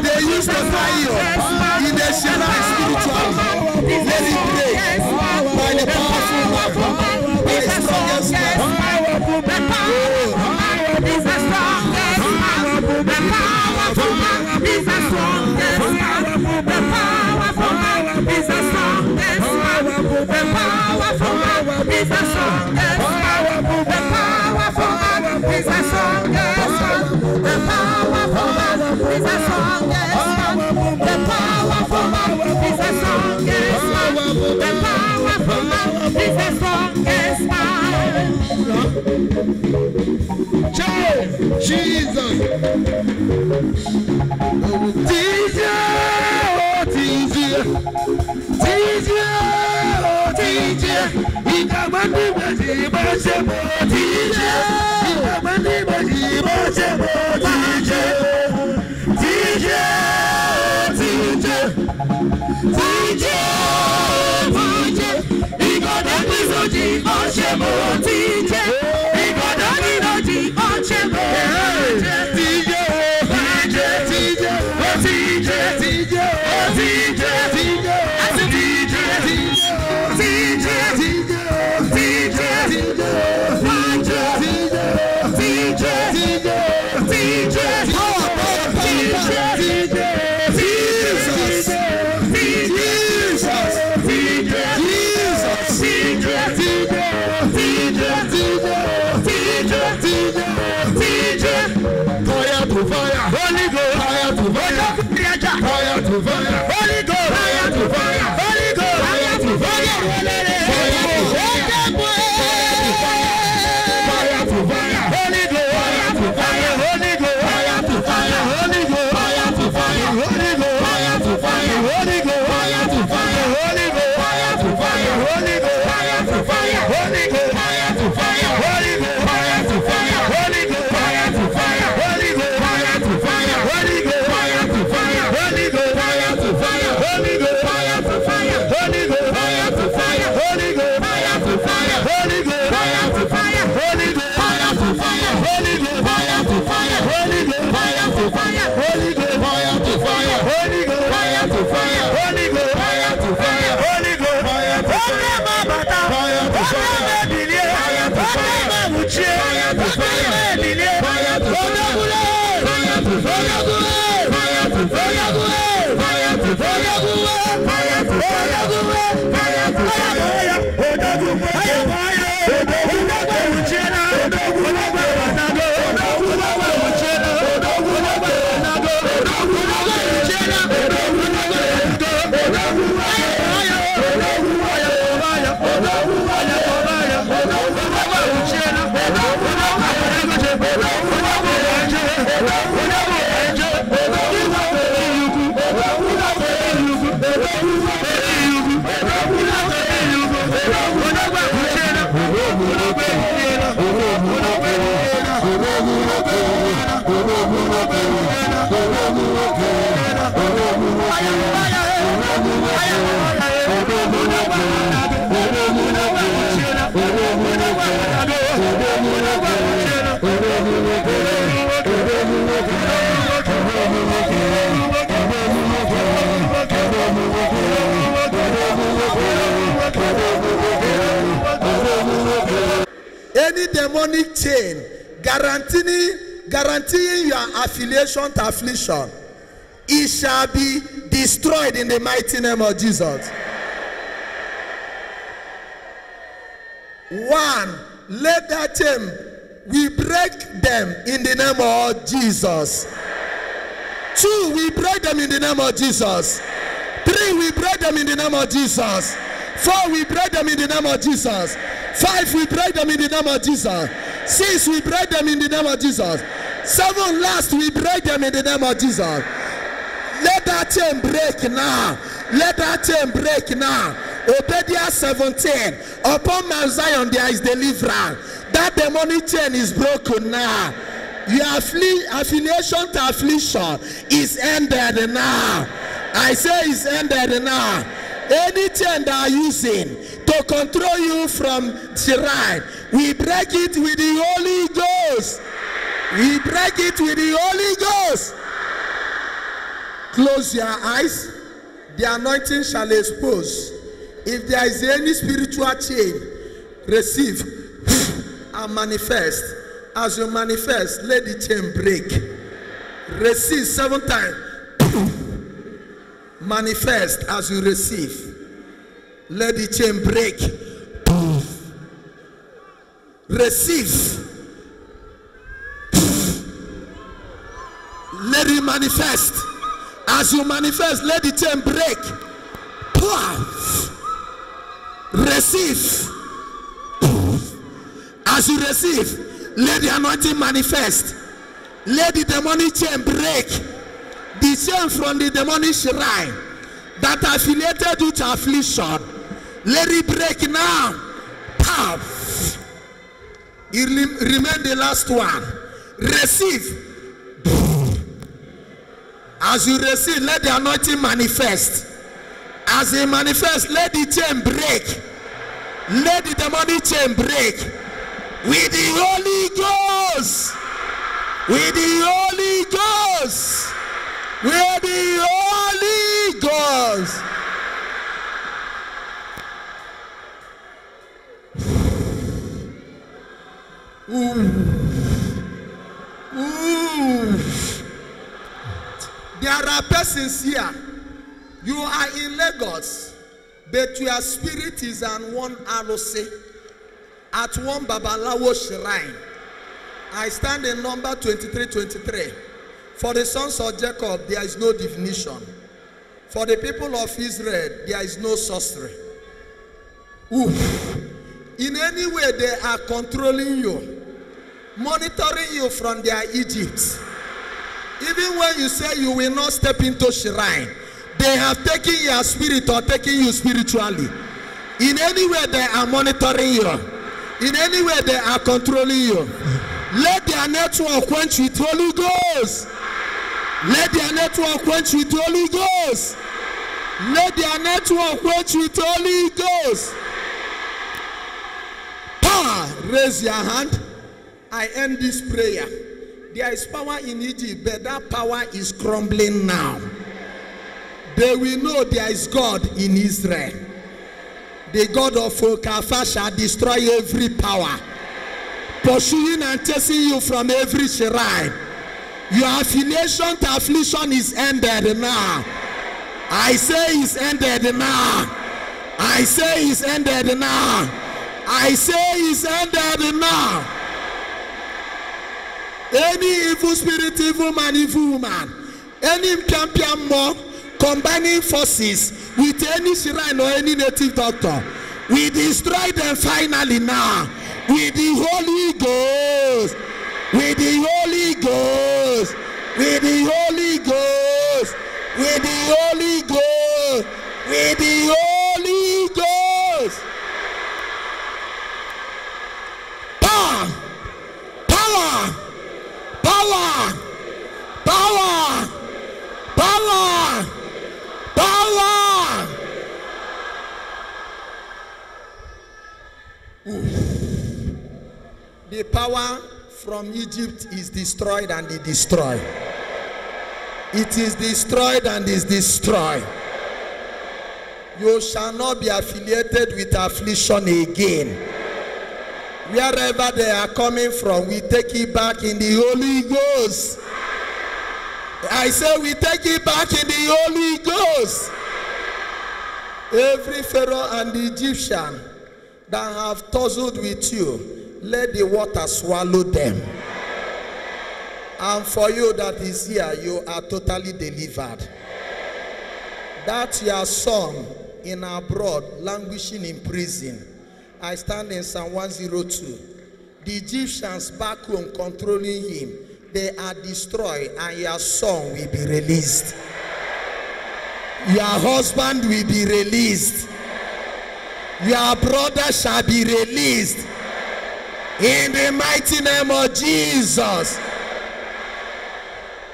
They used to find you in the shadow spiritually. Let it break by the powerful man, by the strongest man. The powerful man is the strongest man. The powerful man is the strongest man. The powerful man is the strongest man. The powerful man is the strongest man. The powerful man is the strongest man. The powerful man is the strongest man. The powerful man is the strongest man. The powerful man is the strongest man. Jesus. DJ, oh DJ. DJ, oh DJ. Any demonic chain guaranteeing your affiliation to affliction, it shall be destroyed in the mighty name of Jesus. 1, let that chain, we break them in the name of Jesus. 2, we break them in the name of Jesus. 3, we break them in the name of Jesus. 4, we break them in the name of Jesus. 5, we break them in the name of Jesus. 6, we break them in the name of Jesus. 7, last, we break them in the name of Jesus. Let that chain break now. Let that chain break now. Obedience 17. Upon Mount Zion there is deliverance. That demonic chain is broken now. Your affiliation to affliction is ended now. I say it's ended now. Any chain they are using to control you from shrine, we break it with the Holy Ghost. We break it with the Holy Ghost. Close your eyes. The anointing shall expose. If there is any spiritual chain, receive and manifest. As you manifest, let the chain break. Receive 7 times. Manifest as you receive. Let the chain break. Receive. Let it manifest. As you manifest, let the chain break. Receive. As you receive, let the anointing manifest. Let the demonic chain break. The chain from the demonic shrine that affiliated you to affliction, Let it break now. Pow. It remain the last one. Receive. As you receive, let the anointing manifest. As it manifests, let the chain break. Let the demonic chain break. With the Holy Ghost. With the Holy Ghost. With the Holy Ghost. There are persons here. You are in Lagos, but your spirit is on one Alose, at one Babalawo shrine. I stand in number 23:23. For the sons of Jacob, there is no divination. For the people of Israel, there is no sorcery. In any way, they are controlling you, monitoring you from their Egypt. Even when you say you will not step into shrine, they have taken your spirit or taken you spiritually. In any way, they are monitoring you. In any way, they are controlling you. Let their network quench with Holy Ghost. Let their network quench with Holy Ghost. Let their network quench with Holy Ghost. Power. Raise your hand. I end this prayer. There is power in Egypt, but that power is crumbling now. They will know there is God in Israel. The God of Okafa shall destroy every power, pursuing and chasing you from every shrine. Your affiliation to affliction is ended now. I say it's ended now. I say it's ended now. I say it's ended now. Any evil spirit, evil man, evil woman, any champion more combining forces with any shrine or any native doctor, we destroy them finally now with the Holy Ghost, with the Holy Ghost, with the Holy Ghost, with the Holy Ghost, with the Holy Ghost. Power, power, power, power, power, power. The power from Egypt is destroyed and is destroyed. It is destroyed and is destroyed. You shall not be affiliated with affliction again. Wherever they are coming from, we take it back in the Holy Ghost. I say we take it back in the Holy Ghost. Every Pharaoh and the Egyptian that have tussled with you, let the water swallow them. And for you that is here, you are totally delivered. That your son in abroad, languishing in prison, I stand in Psalm 102. The Egyptians back home controlling him, they are destroyed, and your son will be released. Your husband will be released. Your brother shall be released. In the mighty name of Jesus.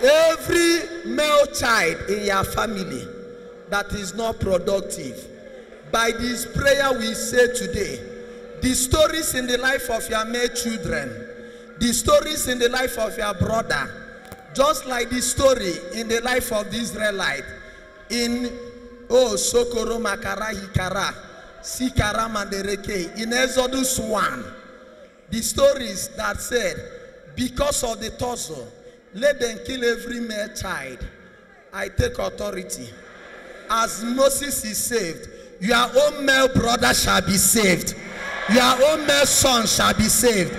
Every male child in your family that is not productive, by this prayer we say today, the stories in the life of your male children, the stories in the life of your brother, just like the story in the life of the Israelite, in Sokoro Makara Hikara, Sikara Mandereke, in Exodus 1, the stories that said, because of the torso, let them kill every male child. I take authority. As Moses is saved, your own male brother shall be saved. Your own male son shall be saved.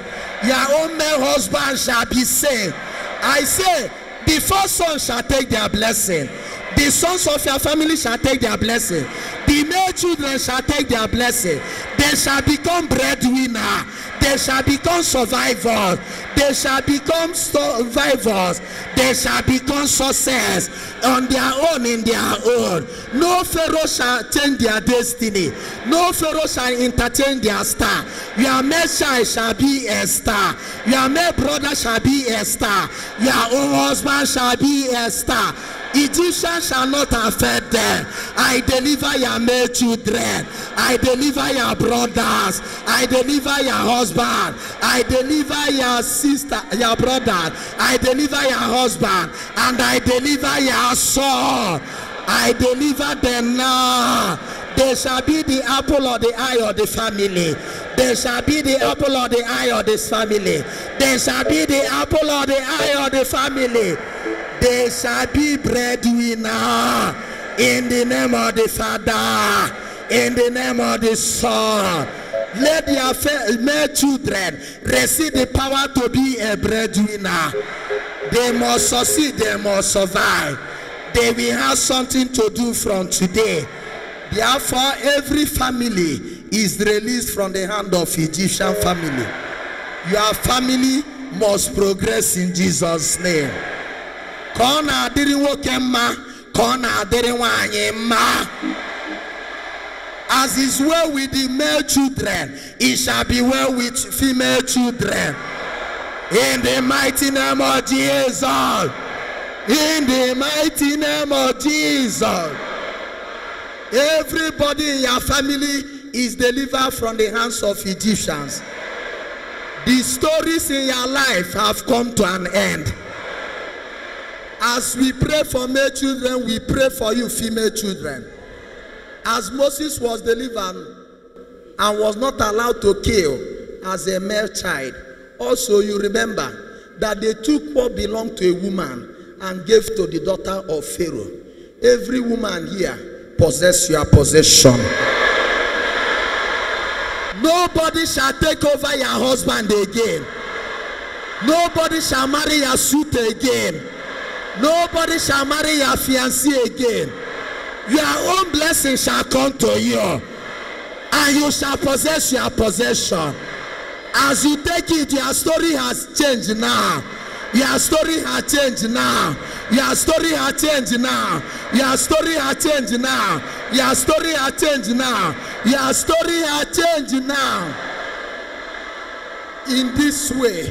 Your own male husband shall be saved. I say, the first son shall take their blessing. The sons of your family shall take their blessing. The The male children shall take their blessing. They shall become breadwinner. They shall become survivors. They shall become survivors. They shall become success on their own, in their own. No Pharaoh shall change their destiny. No Pharaoh shall entertain their star. Your male child shall be a star. Your male brother shall be a star. Your own husband shall be a star. Egyptians shall not affect them. I deliver your male children. I deliver your brothers. I deliver your husband. I deliver your sister, your brother. I deliver your husband. And I deliver your son. I deliver them now. They shall be the apple of the eye of the family. They shall be the apple of the eye of this family. They shall be the apple of the eye of the family. They shall be breadwinner in the name of the Father, in the name of the Son. Let their male children receive the power to be a breadwinner. They must succeed, they must survive. They will have something to do from today. Therefore, every family is released from the hand of Egyptian family. Your family must progress in Jesus' name. Kona didn't work ma, Kona didn't want ma. As is well with the male children, it shall be well with female children. In the mighty name of Jesus. In the mighty name of Jesus. Everybody in your family is delivered from the hands of Egyptians. The stories in your life have come to an end. As we pray for male children, we pray for you female children. As Moses was delivered and was not allowed to kill as a male child, also you remember that they took what belonged to a woman and gave to the daughter of Pharaoh. Every woman here possess your possession. Nobody shall take over your husband again. Nobody shall marry your suit again. Nobody shall marry your fiancé again. Your own blessing shall come to you, and you shall possess your possession. As you take it, your story has changed now. Your story has changed now. Your story has changed now. Your story has changed now. Your story has changed now. Your story has changed now. In this way,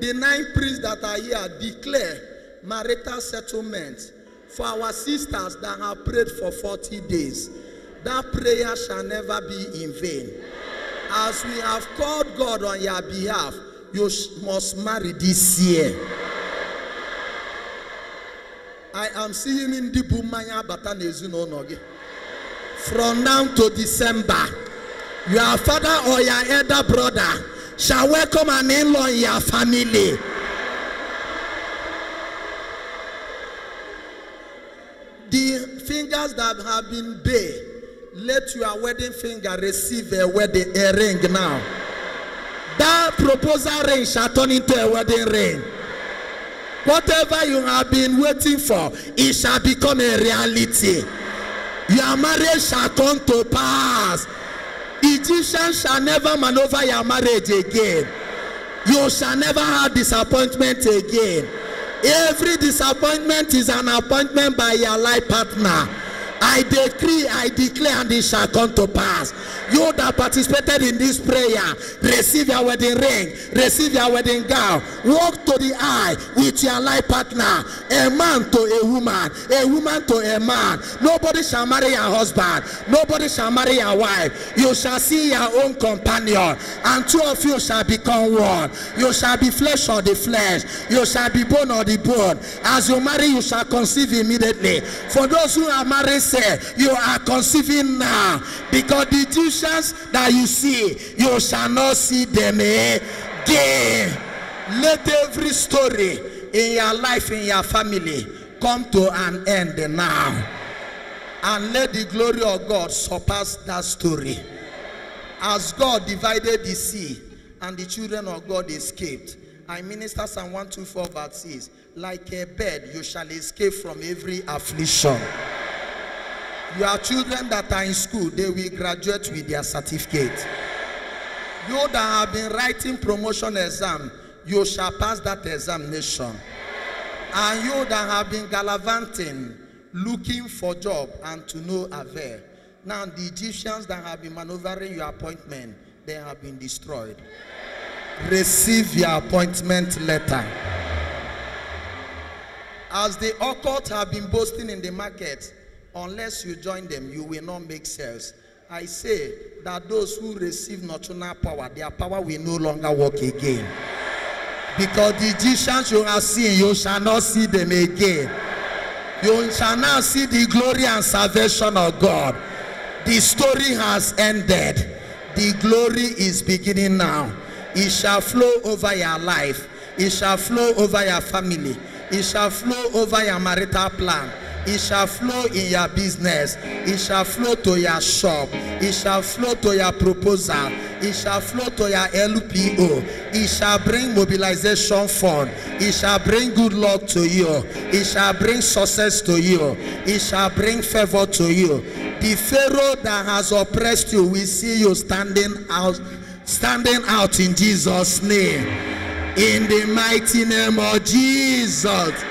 the 9 priests that are here declare marital settlement for our sisters that have prayed for 40 days. That prayer shall never be in vain. As we have called God on your behalf, you must marry this year. I am seeing in the Bumaya Batanezuno Nogi. From now to December, your father or your elder brother shall welcome an in-law in your family. The fingers that have been bare, let your wedding finger receive a ring now. That proposal ring shall turn into a wedding ring. Whatever you have been waiting for, it shall become a reality. Your marriage shall come to pass. Egyptians shall never maneuver your marriage again. You shall never have disappointment again. Every disappointment is an appointment by your life partner. I decree, I declare, and it shall come to pass. You that participated in this prayer, receive your wedding ring, receive your wedding gown. Walk to the aisle with your life partner, a man to a woman to a man. Nobody shall marry your husband, nobody shall marry your wife. You shall see your own companion, and two of you shall become one. You shall be flesh of the flesh, you shall be bone of the bone. As you marry, you shall conceive immediately. For those who are married, say you are conceiving now, because the Egyptians that you see, you shall not see them again. Let every story in your life, in your family, come to an end now, and let the glory of God surpass that story. As God divided the sea and the children of God escaped, I minister Psalm 124 verse 6. Like a bird you shall escape from every affliction. Your children that are in school, they will graduate with their certificate. You that have been writing promotion exam, you shall pass that examination. And you that have been gallivanting, looking for job and to no avail. Now the Egyptians that have been maneuvering your appointment, they have been destroyed. Receive your appointment letter. As the occult have been boasting in the market, unless you join them, you will not make sales. I say that those who receive nocturnal power, their power will no longer work again. Because the Egyptians you have seen, you shall not see them again. You shall now see the glory and salvation of God. The story has ended. The glory is beginning now. It shall flow over your life. It shall flow over your family. It shall flow over your marital plan. It shall flow in your business. It shall flow to your shop. It shall flow to your proposal. It shall flow to your LPO. It shall bring mobilization fund. It shall bring good luck to you. It shall bring success to you. It shall bring favor to you. The Pharaoh that has oppressed you, we see you standing out in Jesus' name. In the mighty name of Jesus.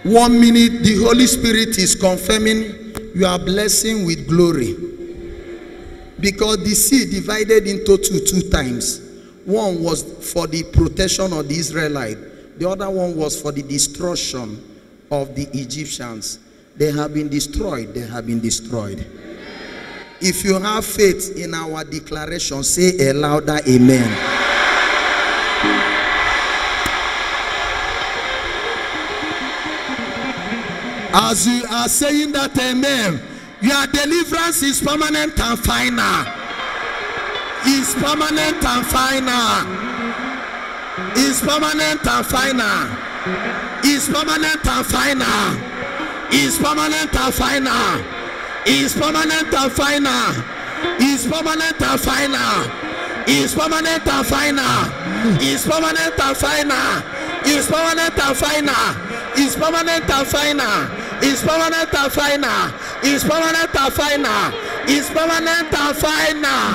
1 minute, the Holy Spirit is confirming your blessing with glory. Because the sea divided into two times. One was for the protection of the Israelites. The other one was for the destruction of the Egyptians. They have been destroyed. They have been destroyed. If you have faith in our declaration, say a louder amen. As you are saying that amen, your deliverance is permanent and final. Is permanent and final. Is permanent and final. Is permanent and final. Is permanent and final. Is permanent and final. Is permanent and final. Is permanent and final. Is permanent and final. Is permanent and final. Is permanent and final. Is permanent and final. Is permanent and final. Is permanent and final.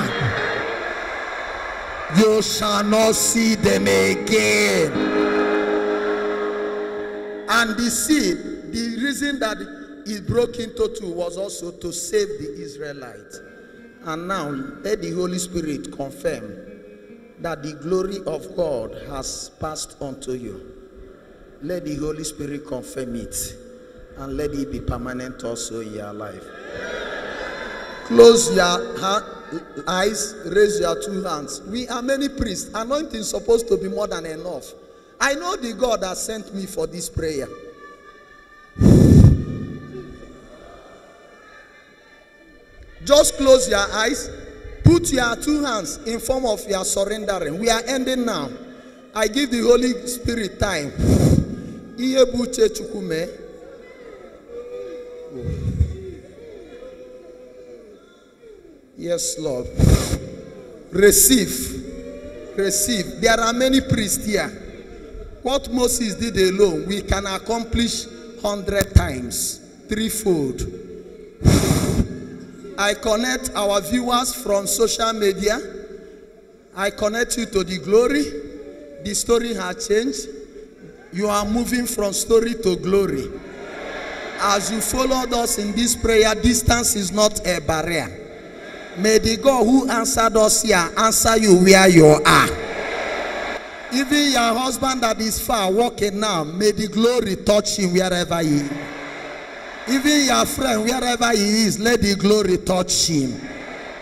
You shall not see them again. And the sea, the reason that it broke into two was also to save the Israelites. And now let the Holy Spirit confirm that the glory of God has passed on to you. Let the Holy Spirit confirm it. And let it be permanent also in your life. Close your eyes, raise your two hands. We are many priests. Anointing is supposed to be more than enough. I know the God that sent me for this prayer. Just close your eyes. Put your two hands in form of your surrendering. We are ending now. I give the Holy Spirit time. Yes, Lord. Receive. Receive. There are many priests here. What Moses did alone, we can accomplish 100 times. Threefold. I connect our viewers from social media. I connect you to the glory. The story has changed. You are moving from story to glory. As you followed us in this prayer, distance is not a barrier. May the God who answered us here answer you where you are. Even your husband that is far walking now, may the glory touch him wherever he is. Even your friend, wherever he is, let the glory touch him.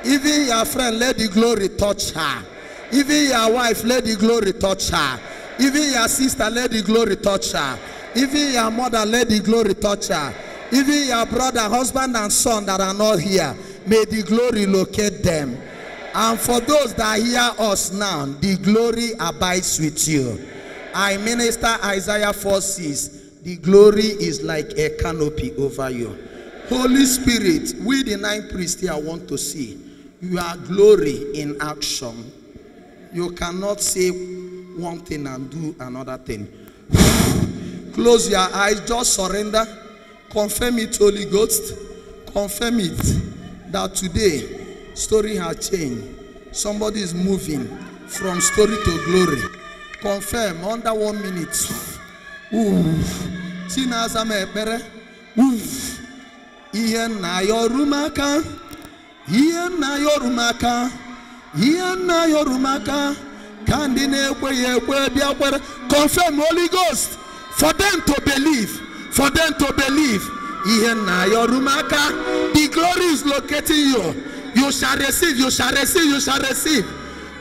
Even your friend, let the glory touch her. Even your wife, let the glory touch her. Even your sister, let the glory touch her. Even your mother, let the glory touch her. Even your brother, husband and son that are not here, may the glory locate them. And for those that hear us now, the glory abides with you. I minister Isaiah 4:6. The glory is like a canopy over you. Holy Spirit, we the 9 priests here want to see your glory in action. You cannot say one thing and do another thing. Close your eyes, just surrender. Confirm it, Holy Ghost. Confirm it that today story has changed. Somebody is moving from story to glory. Confirm under 1 minute. Chinaza mepere. Ihe na yorumaka. Ihe na yorumaka. Ihe na yorumaka. Kandine kwe biakwere. Confirm, Holy Ghost, for them to believe. For them to believe. Ihe na yorumaka. The glory is locating you. You shall receive, you shall receive, you shall receive.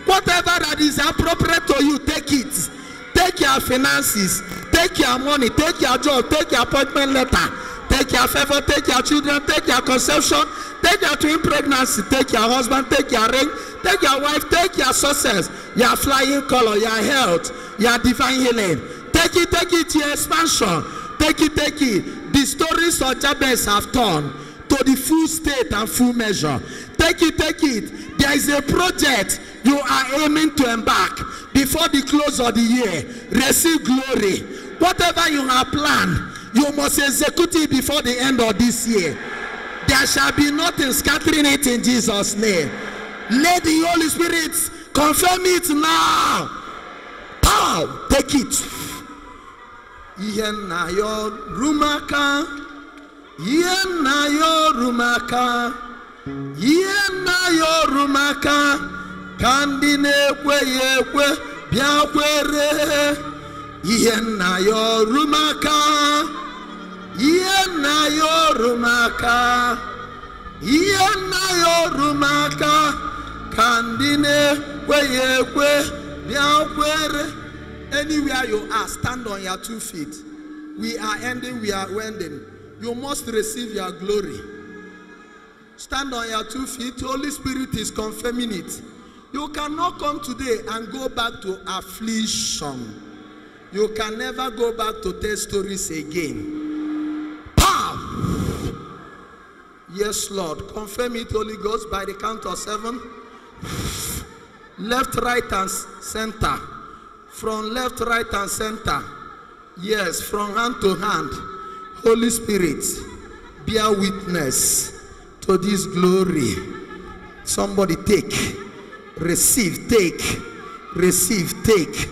Whatever that is appropriate to you, take it. Take your finances, take your money, take your job, take your appointment letter, take your favor, take your children, take your conception, take your twin pregnancy, take your husband, take your ring, take your wife, take your success, your flying color, your health, your divine healing. Take it, your expansion. Take it. The stories of Jabez have turned to the full state and full measure. Take it. There is a project you are aiming to embark before the close of the year. Receive glory. Whatever you have planned, you must execute it before the end of this year. There shall be nothing scattering it in Jesus' name. Let the Holy Spirit confirm it now. Pow! Take it. Yena yo rumaka. Yena yo rumaka. Yena yo rumaka. Kandine kwe biakwere. Yena yo rumaka. Yena yo rumaka. Yena yo rumaka. Kandine kwe biakwere. Anywhere you are, stand on your 2 feet. We are ending, we are ending. You must receive your glory. Stand on your 2 feet. Holy Spirit is confirming it. You cannot come today and go back to affliction. You can never go back to tell stories again. Pow! Yes, Lord. Confirm it, Holy Ghost, by the count of 7. Left, right, and center. From left, right, and center. Yes, from hand to hand. Holy Spirit, bear witness to this glory. Somebody take, receive, take, receive, take,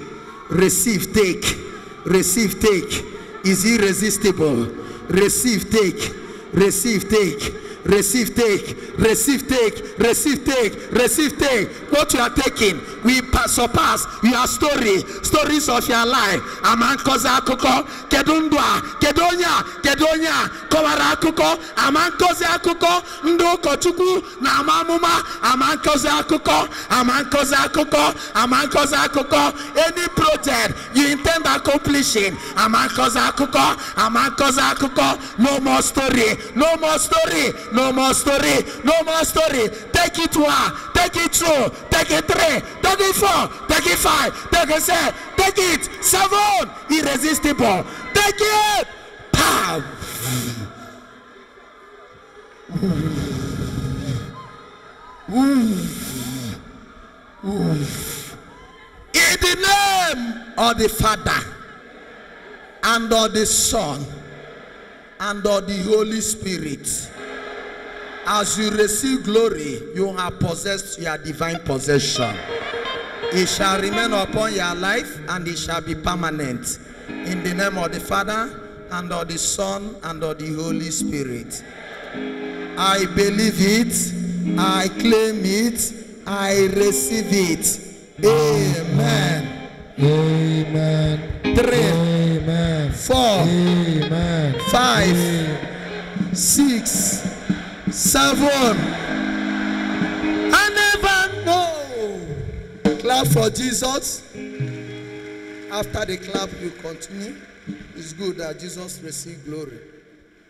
receive, take, receive, take. Is irresistible. Receive, take, receive, take. Receive, take, receive, take, receive, take, receive, take. What you are taking, we surpass your stories of your life. Amankoza akuko, kedundwa, kedonya, kowara akuko, amankoza akuko, ndoko chuku, na amamuma, amankoza akuko. Any project you intend accomplishing, amankoza akuko, no more story. No more story. Take it 1, take it 2, take it 3, take it 4, take it 5, take it 6, take it 7. Irresistible. Take it. Pow. In the name of the Father and of the Son and of the Holy Spirit. As you receive glory, you have possessed your divine possession. It shall remain upon your life and it shall be permanent. In the name of the Father and of the Son and of the Holy Spirit. I believe it. I claim it. I receive it. Amen. Amen. 3. Amen. 4. Amen. 5. 6. 7. I never know. Clap for Jesus. After the clap, you continue. It's good that Jesus received glory.